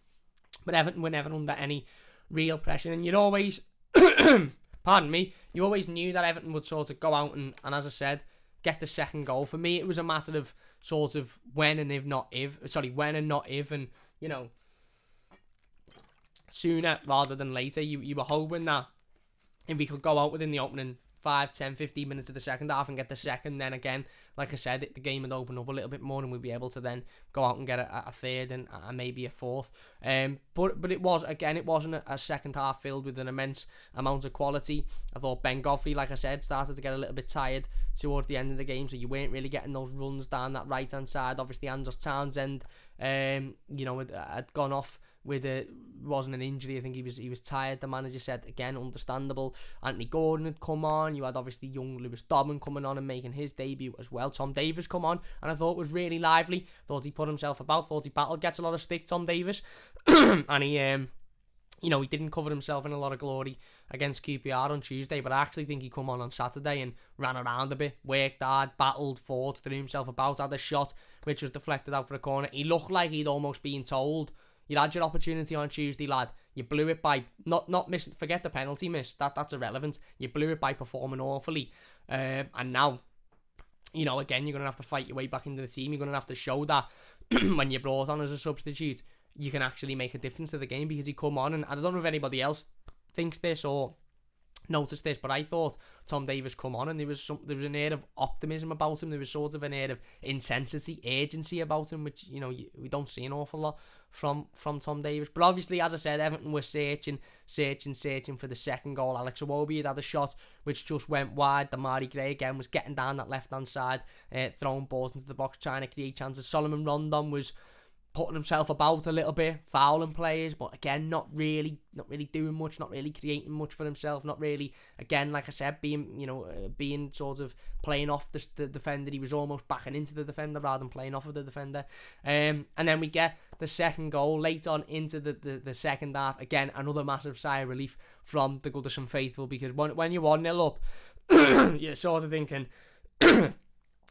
But Everton were never under any real pressure. And you'd always, pardon me, you always knew that Everton would sort of go out and as I said, get the second goal. For me, it was a matter of sort of when and not if, and, sooner rather than later. You were hoping that if we could go out within the opening 5, 10, 15 minutes of the second half and get the second, then again, like I said, the game would open up a little bit more and we'd be able to then go out and get a third and maybe a fourth. But it wasn't a second half filled with an immense amount of quality. I thought Ben Godfrey, like I said, started to get a little bit tired towards the end of the game, so you weren't really getting those runs down that right hand side. Obviously, Andros Townsend, had gone off with wasn't an injury. I think he was tired. The manager said, again, understandable. Anthony Gordon had come on. You had obviously young Lewis Dobbin coming on and making his debut as well. Tom Davies come on, and I thought it was really lively. Thought he put himself about. Thought he battled. Gets a lot of stick, Tom Davies, and he he didn't cover himself in a lot of glory against QPR on Tuesday, but I actually think he come on Saturday and ran around a bit, worked hard, battled, fought, threw himself about, had a shot which was deflected out for a corner. He looked like he'd almost been told, you had your opportunity on Tuesday, lad. You blew it by not missing. Forget the penalty miss. That's irrelevant. You blew it by performing awfully. And now, again, you're going to have to fight your way back into the team. You're going to have to show that when you're brought on as a substitute, you can actually make a difference to the game, because he come on, and I don't know if anybody else thinks this or noticed this, but I thought Tom Davies come on and there was an air of optimism about him. There was sort of an air of intensity, urgency about him, which we don't see an awful lot from Tom Davies. But obviously, as I said, Everton were searching for the second goal. Alex Iwobi had a shot which just went wide. Damari Gray again was getting down that left hand side, throwing balls into the box, trying to create chances. Solomon Rondon was putting himself about a little bit, fouling players, but again, not really doing much, not really creating much for himself, not really, again, like I said, being sort of playing off the defender. He was almost backing into the defender rather than playing off of the defender. And then we get the second goal late on into the second half. Again, another massive sigh of relief from the Goodison faithful, because when you're 1-0 up, you're sort of thinking,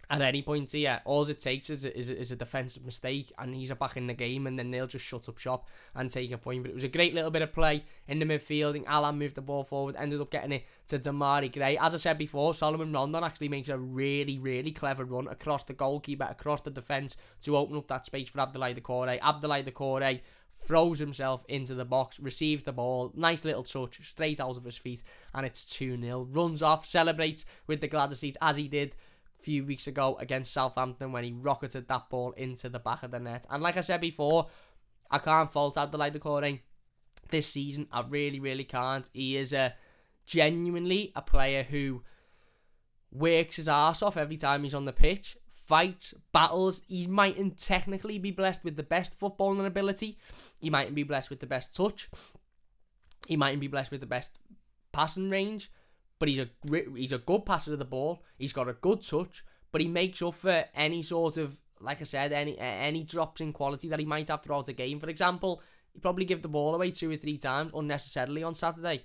at any point here, all it takes is a defensive mistake and he's back in the game, and then they'll just shut up shop and take a point. But it was a great little bit of play in the midfield. I think Alan moved the ball forward, ended up getting it to Damari Gray. As I said before, Solomon Rondon actually makes a really, really clever run across the goalkeeper, across the defence, to open up that space for Abdoulaye Doucouré. Abdoulaye Doucouré throws himself into the box, receives the ball, nice little touch, straight out of his feet, and it's 2-0. Runs off, celebrates with the Gladys seat as he did few weeks ago against Southampton when he rocketed that ball into the back of the net. And like I said before, I can't fault Abdoulaye Doucouré this season. I really, really can't. He is genuinely a player who works his arse off every time he's on the pitch, fights, battles. He mightn't technically be blessed with the best footballing ability. He mightn't be blessed with the best touch. He mightn't be blessed with the best passing range. But he's a good passer of the ball. He's got a good touch, but he makes up for any sort of, like I said, any drops in quality that he might have throughout the game. For example, he probably give the ball away 2 or 3 times unnecessarily on Saturday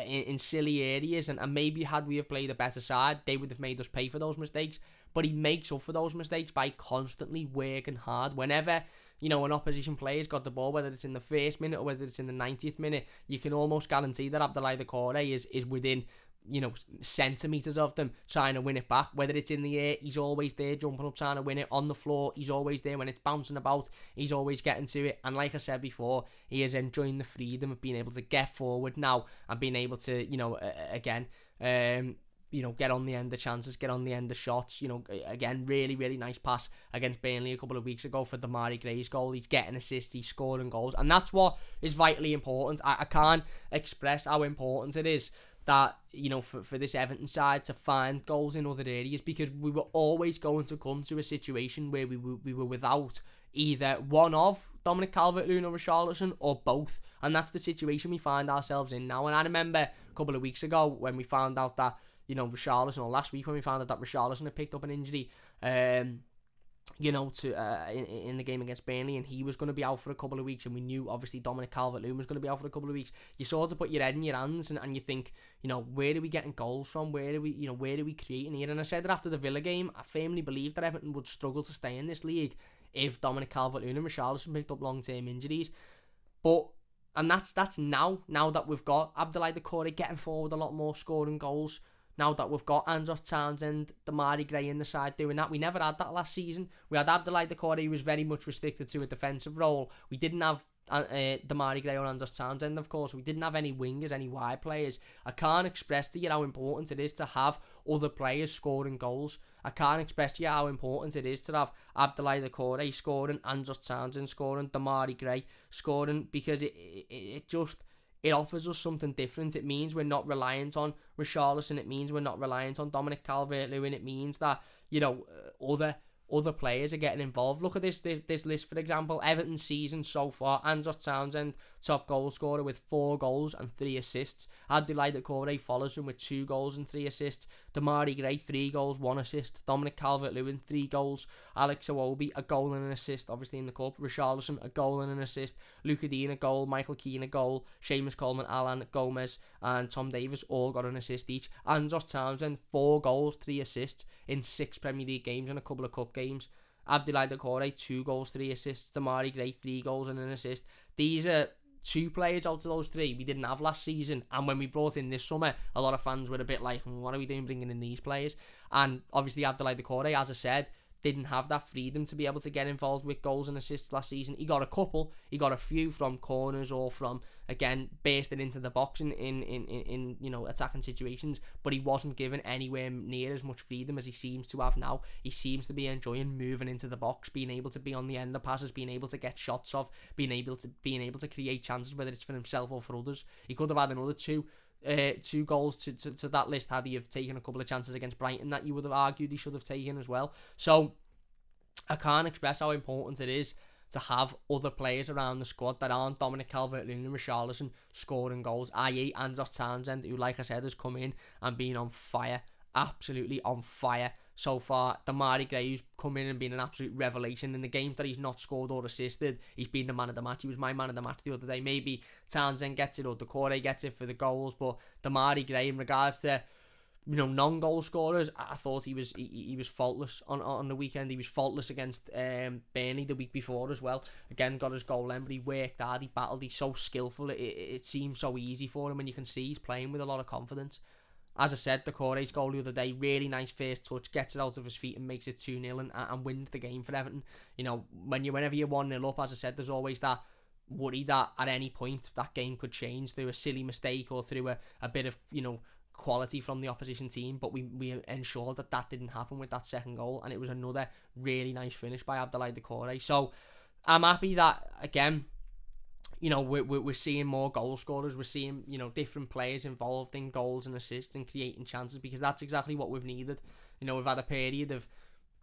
in silly areas, and maybe had we have played a better side, they would have made us pay for those mistakes. But he makes up for those mistakes by constantly working hard. Whenever an opposition player's got the ball, whether it's in the first minute or whether it's in the 90th minute, you can almost guarantee that Abdoulaye Doucouré is within centimetres of them trying to win it back. Whether it's in the air, he's always there jumping up trying to win it. On the floor, he's always there. When it's bouncing about, he's always getting to it. And like I said before, he is enjoying the freedom of being able to get forward now and being able to, get on the end of chances, get on the end of shots. Again, really, really nice pass against Burnley a couple of weeks ago for Damari Gray's goal. He's getting assists, he's scoring goals, and that's what is vitally important. I can't express how important it is that, for this Everton side to find goals in other areas, because we were always going to come to a situation where we were without either one of Dominic Calvert-Lewin or Richarlison, or both, and that's the situation we find ourselves in now. And I remember a couple of weeks ago when we found out that Richarlison, or last week when we found out that Richarlison had picked up an injury in the game against Burnley, and he was going to be out for a couple of weeks, and we knew obviously Dominic Calvert-Lewin was going to be out for a couple of weeks. You sort of put your head in your hands and you think, where are we getting goals from? Where are we creating here? And I said that after the Villa game, I firmly believe that Everton would struggle to stay in this league if Dominic Calvert-Lewin and Richarlison picked up long-term injuries. And that's now that we've got Abdoulaye Doucouré getting forward a lot more, scoring goals. Now that we've got Andros Townsend, Damari Gray in the side doing that. We never had that last season. We had Abdoulaye Doucouré, who was very much restricted to a defensive role. We didn't have Damari Gray or Andros Townsend, of course. We didn't have any wingers, any wide players. I can't express to you how important it is to have other players scoring goals. I can't express to you how important it is to have Abdoulaye Doucouré scoring, Andros Townsend scoring, Damari Gray scoring, because it offers us something different. It means we're not reliant on Richarlison. It means we're not reliant on Dominic Calvert-Lewin. It means that, other players are getting involved. Look at this list, for example. Everton's season so far: Andros Townsend, top goal scorer with 4 goals and 3 assists. Abdoulaye Doucouré follows him with 2 goals and 3 assists. Damari Gray, 3 goals, 1 assist. Dominic Calvert-Lewin, 3 goals. Alex Iwobi, a goal and an assist, obviously in the cup. Richarlison, a goal and an assist. Luca Dean, a goal. Michael Keane, a goal. Seamus Coleman, Alan Gomez, and Tom Davies all got an assist each. Andros Townsend, 4 goals, 3 assists in 6 Premier League games and a couple of cup games. Abdoulaye Doucouré, 2 goals, 3 assists. Damari Gray, 3 goals and an assist. These are 2 players out of those 3 we didn't have last season, and when we brought in this summer, a lot of fans were a bit like, what are we doing bringing in these players? And obviously Abdoulaye Doucouré, as I said, didn't have that freedom to be able to get involved with goals and assists last season. He got a couple, he got a few from corners or from, again, bursting into the box in attacking situations, but he wasn't given anywhere near as much freedom as he seems to have now. He seems to be enjoying moving into the box, being able to be on the end of passes, being able to get shots off, being able to create chances, whether it's for himself or for others. He could have had another two goals to that list had he have taken a couple of chances against Brighton that you would have argued he should have taken as well. So I can't express how important it is to have other players around the squad that aren't Dominic Calvert-Lewin and Richarlison scoring goals, i.e. Andros Townsend, who, like I said, has come in and been on fire, absolutely on fire so far. Demarai Gray, who's come in and been an absolute revelation in the games that he's not scored or assisted. He's been the man of the match. He was my man of the match the other day. Maybe Townsend gets it or Decore gets it for the goals, but Demarai Gray, in regards to non-goal scorers, I thought he was faultless on the weekend. He was faultless against Burnley the week before as well. Again, got his goal then, but he worked hard, he battled, he's so skillful. It seems so easy for him, and you can see he's playing with a lot of confidence. As I said, Decore's goal the other day, really nice first touch, gets it out of his feet and makes it 2-0 and wins the game for Everton. Whenever you're 1-0 up, as I said, there's always that worry that at any point that game could change through a silly mistake or through a bit of, quality from the opposition team, but we ensured that didn't happen with that second goal, and it was another really nice finish by Abdoulaye Decore. So I'm happy that, again, we're seeing more goal scorers, we're seeing different players involved in goals and assists and creating chances, because that's exactly what we've needed. We've had a period of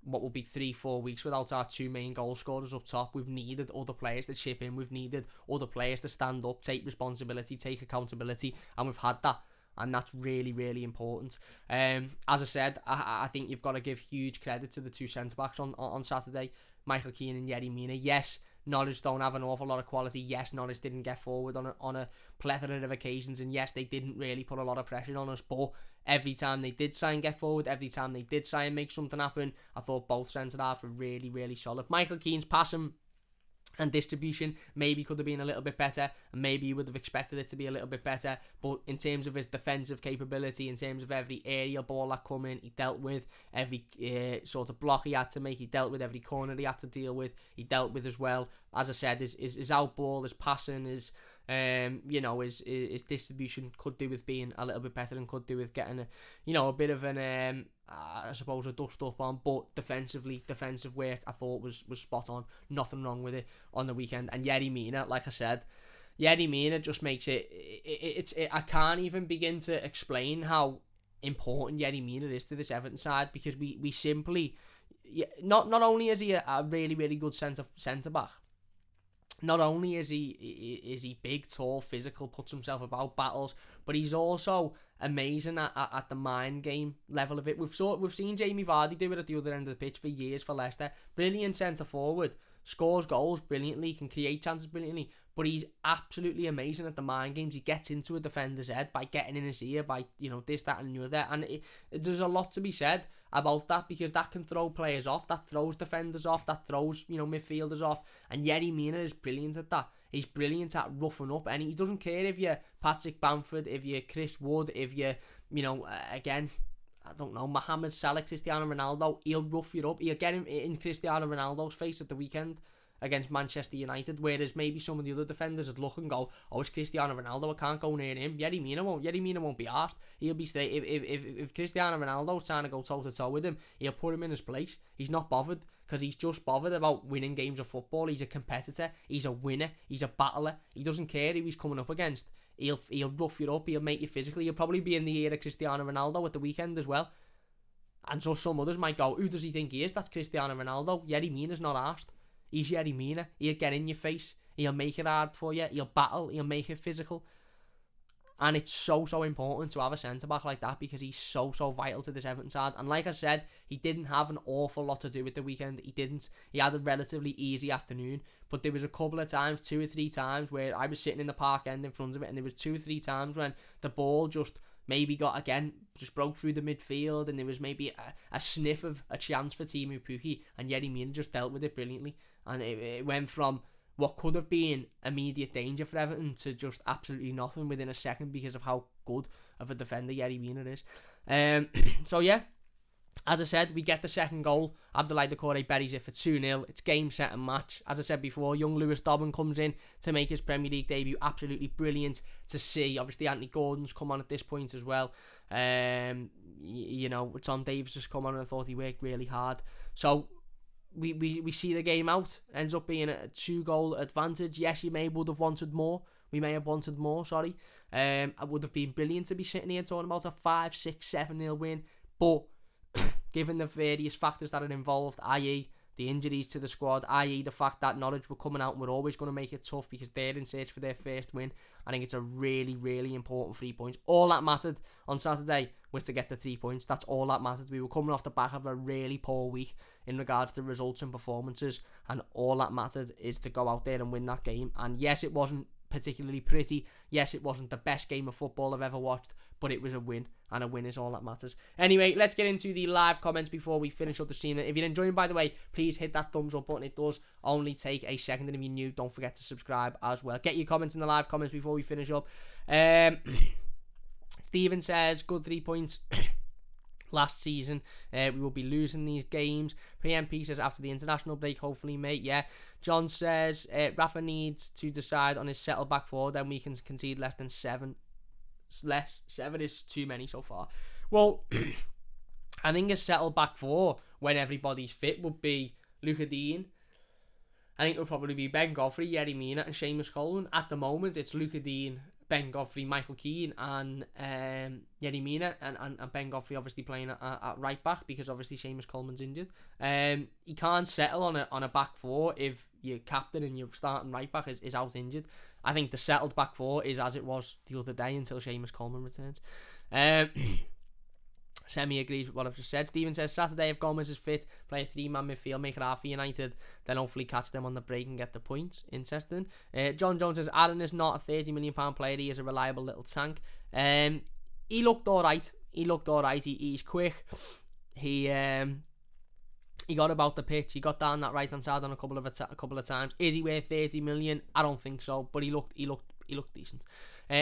what will be 3-4 weeks without our two main goal scorers up top. We've needed other players to chip in, we've needed other players to stand up, take responsibility, take accountability, and we've had that. And that's really, really important. As I said, I think you've got to give huge credit to the two centre-backs on Saturday, Michael Keane and Yerry Mina. Yes, Norwich don't have an awful lot of quality. Yes, Norwich didn't get forward on a plethora of occasions. And yes, they didn't really put a lot of pressure on us. But every time they did try and get forward, every time they did try and make something happen, I thought both centre-halves were really, really solid. Michael Keane's passing and distribution maybe could have been a little bit better, and maybe you would have expected it to be a little bit better, but in terms of his defensive capability, in terms of every aerial ball that come in, he dealt with every sort of block he had to make, he dealt with every corner he had to deal with, he dealt with as well. As I said, his out ball, his passing, his distribution could do with being a little bit better, and could do with getting a bit of an I suppose a dust up on, but defensive work I thought was spot on. Nothing wrong with it on the weekend. And Yerry Mina, like I said, Yerry Mina just makes it I can't even begin to explain how important Yerry Mina is to this Everton side, because we simply, not only is he a really, really good centre back, not only is he big, tall, physical, puts himself about battles, but he's also amazing at the mind game level of it. We've seen Jamie Vardy do it at the other end of the pitch for years for Leicester. Brilliant centre forward, scores goals brilliantly, can create chances brilliantly, but he's absolutely amazing at the mind games. He gets into a defender's head by getting in his ear, by this, that and the other, and there's a lot to be said about that, because that can throw players off, that throws defenders off, that throws midfielders off, and Yerry Mina is brilliant at that. He's brilliant at roughing up, and he doesn't care if you're Patrick Bamford, if you're Chris Wood, if you're again, I don't know, Mohamed Salah, Cristiano Ronaldo. He'll rough you up. He'll get him in Cristiano Ronaldo's face at the weekend against Manchester United, whereas maybe some of the other defenders would look and go, oh, it's Cristiano Ronaldo, I can't go near him. Yerry Mina won't be arsed. He'll be straight. If Cristiano Ronaldo's trying to go toe to toe with him, he'll put him in his place. He's not bothered, because he's just bothered about winning games of football. He's a competitor, he's a winner, he's a battler. He doesn't care who he's coming up against. He'll rough you up, he'll make you physical. He'll probably be in the ear of Cristiano Ronaldo at the weekend as well. And so some others might go, who does he think he is? That's Cristiano Ronaldo. Yerry Mina's not arsed. He's Yerry Mina. He'll get in your face. He'll make it hard for you. He'll battle. He'll make it physical. And it's so important to have a centre-back like that, because he's so vital to this Everton side. And like I said, he didn't have an awful lot to do with the weekend. He didn't. He had a relatively easy afternoon. But there was a couple of times, 2 or 3 times, where I was sitting in the park end in front of it, and there was 2 or 3 times when the ball just maybe just broke through the midfield, and there was maybe a sniff of a chance for Timu Pukki, and Yerry Mina just dealt with it brilliantly. And it went from what could have been immediate danger for Everton to just absolutely nothing within a second, because of how good of a defender Yerry Mina is. So yeah, As I said, we get the second goal. Abdoulaye Doucouré buries it for 2-0. It's game, set and match. As I said before, young Lewis Dobbin comes in to make his Premier League debut. Absolutely brilliant to see. Obviously, Anthony Gordon's come on at this point as well. You know, Tom Davies has come on and I thought he worked really hard. So we see the game out. Ends up being a 2-goal advantage. Yes, you would have wanted more. We may have wanted more, sorry. It would have been brilliant to be sitting here talking about a 5, 6, 7-0 win. But given the various factors that are involved, i.e. the injuries to the squad, i.e. the fact that Norwich were coming out and we're always going to make it tough because they're in search for their first win, I think it's a really, really important 3 points. All that mattered on Saturday was to get the 3 points. That's all that mattered. We were coming off the back of a really poor week in regards to results and performances, and all that mattered is to go out there and win that game. And yes, it wasn't particularly pretty. Yes, it wasn't the best game of football I've ever watched, but it was a win, and a win is all that matters. Anyway, let's get into the live comments before we finish up the stream. If you're enjoying, by the way, please hit that thumbs up button. It does only take a second, and if you're new, don't forget to subscribe as well. Get your comments in the live comments before we finish up. Stephen says, good 3 points. Last season, we will be losing these games. Pre-MP says, after the international break, hopefully, mate. Yeah. John says, Rafa needs to decide on his settle back four, then we can concede less than 7. Seven is too many so far. Well, I think a settle back four when everybody's fit would be Luca Dean. I think it would probably be Ben Godfrey, Yerry Mina, and Seamus Coleman. At the moment, it's Luca Dean, Ben Godfrey, Michael Keane, and Yerry Mina, and Ben Godfrey obviously playing at right back because obviously Seamus Coleman's injured. You can't settle on a back four if your captain and your starting right back is out injured. I think the settled back four is as it was the other day until Seamus Coleman returns. Semi agrees with what I've just said. Stephen says, Saturday if Gomez is fit, play a 3-man midfield, make it hard for United, then hopefully catch them on the break and get the points. Interesting. John Jones says, Aaron is not a £30 million player, he is a reliable little tank. He looked alright. He's quick. He got about the pitch. He got down that right hand side on a couple of times. Is he worth 30 million? I don't think so, but he looked decent.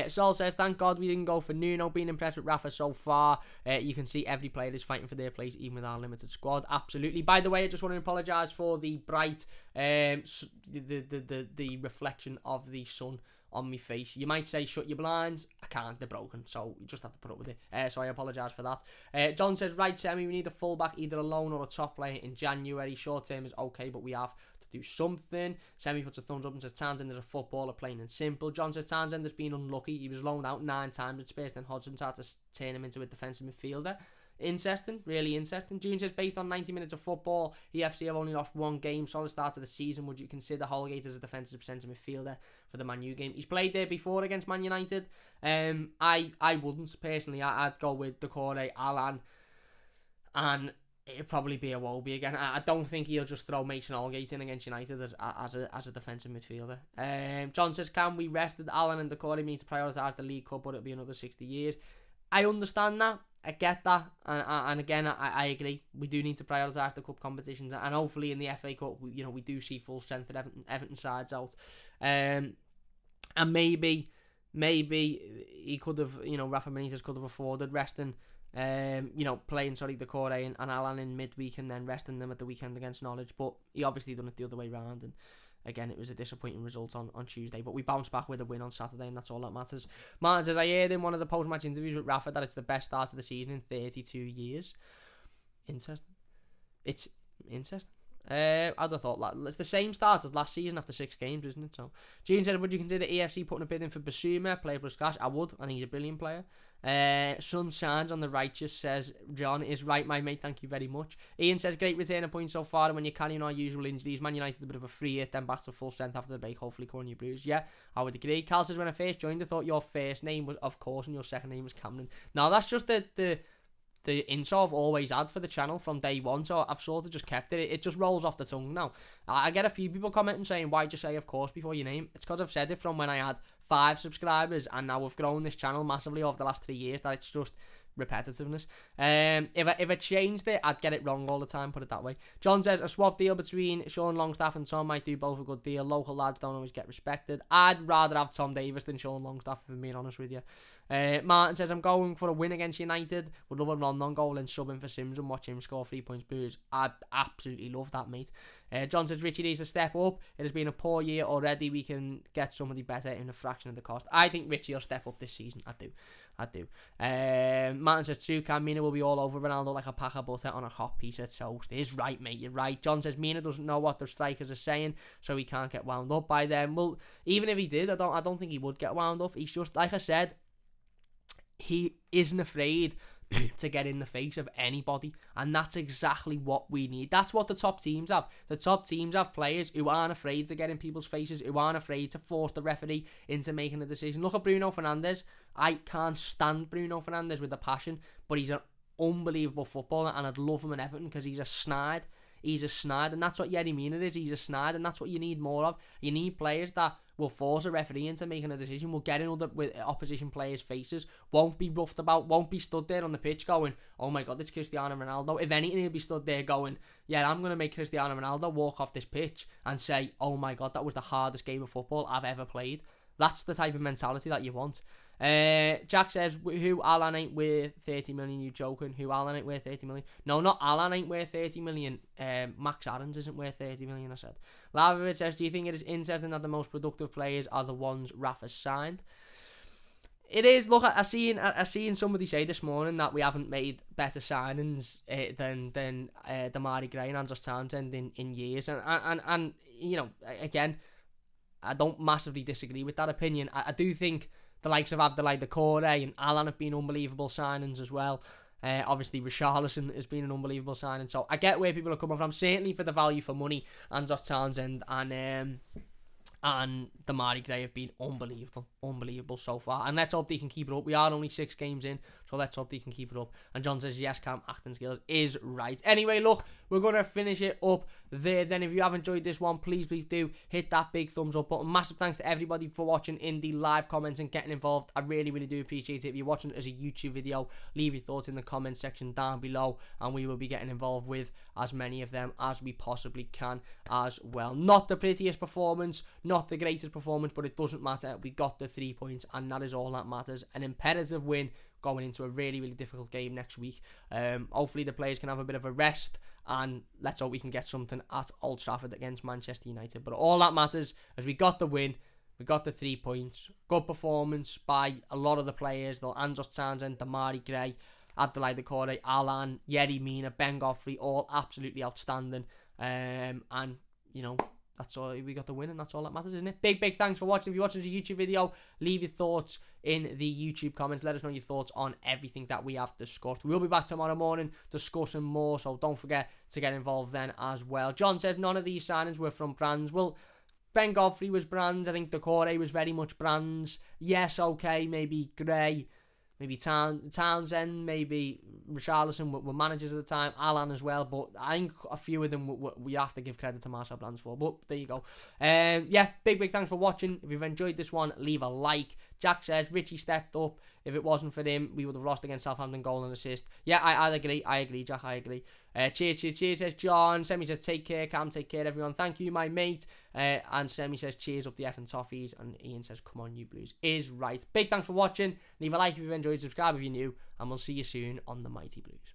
Sol says, thank God we didn't go for Nuno. Been impressed with Rafa so far. You can see every player is fighting for their place, even with our limited squad. Absolutely. By the way, I just want to apologise for the bright, the reflection of the sun on my face. You might say shut your blinds. I can't, they're broken, so you just have to put up with it. So I apologise for that. John says, right, Semi, we need a fullback, either a loan or a top player in January. Short term is okay, but we have to do something. Semi puts a thumbs up and says, Townsend is a footballer, plain and simple. John says, Townsend has been unlucky. He was loaned out 9 times at Spurs, then Hodgson tried to turn him into a defensive midfielder. Interesting, really interesting. June says, based on 90 minutes of football, EFC have only lost 1 game. Solid start to the season. Would you consider Holgate as a defensive centre midfielder for the Man U game? He's played there before against Man United. I wouldn't personally. I'd go with Doucouré, Alan, and it'd probably be a Iwobi again. I don't think he'll just throw Mason Holgate in against United as a defensive midfielder. John says, can we rest Alan and Doucouré mean to prioritise the League Cup, but it'll be another 60 years. I understand that. I get that, and again, I agree. We do need to prioritise the cup competitions, and hopefully in the FA Cup, we do see full strength at Everton sides out, and maybe he could have, Rafa Benitez could have afforded resting, playing Doucouré and Alan in midweek and then resting them at the weekend against Norwich, but he obviously done it the other way round, and again, it was a disappointing result on Tuesday, but we bounced back with a win on Saturday, and that's all that matters. Martin says, I heard in one of the post-match interviews with Rafa that it's the best start of the season in 32 years. Interesting. It's interesting. I'd have thought that it's the same start as last season after 6 games, isn't it? So, Gene said, would you consider EFC putting a bid in for Basuma, player plus cash? I would. I think he's a brilliant player. Sun shines on the righteous, says John is right, my mate, thank you very much. Ian says, great return of points so far, and when you're carrying our usual injuries, Man United a bit of a free hit, then back to full strength after the break, hopefully calling you Blues. Yeah, I would agree. Cal says, when I first joined, I thought your first name was of course and your second name was Cameron. Now that's just the intro I've always had for the channel from day one, so I've sort of just kept it. It just rolls off the tongue now. I get a few people commenting saying, why'd you say of course before your name? It's because I've said it from when I had 5 subscribers, and now we've grown this channel massively over the last 3 years, that it's just repetitiveness. If I changed it, I'd get it wrong all the time, put it that way. John says, a swap deal between Sean Longstaff and Tom might do both a good deal. Local lads don't always get respected. I'd rather have Tom Davis than Sean Longstaff, if I'm being honest with you. Martin says, I'm going for a win against United. Would love a Rondon goal and subbing for Sims and watch him score 3 points Blues. I'd absolutely love that, mate. John says, Richie needs to step up. It has been a poor year already. We can get somebody better in a fraction of the cost. I think Richie will step up this season. I do. Martin says, true, Mina will be all over Ronaldo like a pack of butter on a hot piece of toast. Is right, mate. You're right. John says, Mina doesn't know what the strikers are saying, so he can't get wound up by them. Well, even if he did, I don't think he would get wound up. He's just, like I said, he isn't afraid to get in the face of anybody, and that's exactly what we need. That's what the top teams have. The top teams have players who aren't afraid to get in people's faces, who aren't afraid to force the referee into making a decision. Look at Bruno Fernandes. I can't stand Bruno Fernandes with a passion, but he's an unbelievable footballer, and I'd love him in Everton because he's a snide. He's a snide, and that's what Yerry Mina is. He's a snide, and that's what you need more of. You need players that will force a referee into making a decision, will get in with opposition players' faces, won't be roughed about, won't be stood there on the pitch going, oh my God, it's Cristiano Ronaldo. If anything, he'll be stood there going, yeah, I'm going to make Cristiano Ronaldo walk off this pitch and say, oh my God, that was the hardest game of football I've ever played. That's the type of mentality that you want. Jack says, who Alan ain't worth 30 million, you joking? Who Alan ain't worth 30 million? No, not Alan ain't worth 30 million. Max Aarons isn't worth 30 million, I said. Lavovich says, do you think it is interesting that the most productive players are the ones Rafa's signed? It is. Look, I seen somebody say this morning that we haven't made better signings than Damari Gray and Andros Townsend in years. And you know, again, I don't massively disagree with that opinion. I do think the likes of Abdoulaye Doucouré and Alan have been unbelievable signings as well. Obviously, Richarlison has been an unbelievable signing. So I get where people are coming from. Certainly for the value for money, Andros Townsend and Damari Gray have been unbelievable so far. And let's hope they can keep it up. We are only 6 games in, so let's hope they can keep it up. And John says, yes, Cam, acting skills is right. Anyway, look, we're going to finish it up there. Then if you have enjoyed this one, please do hit that big thumbs up button. Massive thanks to everybody for watching in the live comments and getting involved. I really do appreciate it. If you're watching it as a YouTube video, leave your thoughts in the comment section down below, and we will be getting involved with as many of them as we possibly can as well. Not the prettiest performance, not the greatest performance, but it doesn't matter. We got the 3 points, and that is all that matters. An imperative win going into a really difficult game next week. Hopefully the players can have a bit of a rest, and let's hope we can get something at Old Trafford against Manchester United. But all that matters is we got the win, we got the 3 points. Good performance by a lot of the players, though. Andros Townsend, Damari Gray, Abdoulaye Doucouré, Alan, Yerry Mina, Ben Godfrey, all absolutely outstanding. And you know, that's all. We got the win, and that's all that matters, isn't it? Big thanks for watching. If you're watching this YouTube video, leave your thoughts in the YouTube comments. Let us know your thoughts on everything that we have discussed. We'll be back tomorrow morning discussing more, so don't forget to get involved then as well. John says none of these signings were from brands. Well, Ben Godfrey was brands. I think Doucouré was very much brands. Yes, okay, maybe Gray, maybe Townsend, maybe Richarlison were managers at the time, Alan as well, but I think a few of them we have to give credit to Marcel Brands for. But there you go. Yeah, big thanks for watching. If you've enjoyed this one, leave a like. Jack says Richie stepped up. If it wasn't for him, we would have lost against Southampton. Goal and assist. Yeah, I agree, Jack, I agree. Cheers, says John. Semi says take care, Cam, take care, everyone. Thank you, my mate. And Semi says cheers up the F and Toffees. And Ian says come on, you Blues. Is right. Big thanks for watching. Leave a like if you've enjoyed, subscribe if you're new, and we'll see you soon on the Mighty Blues.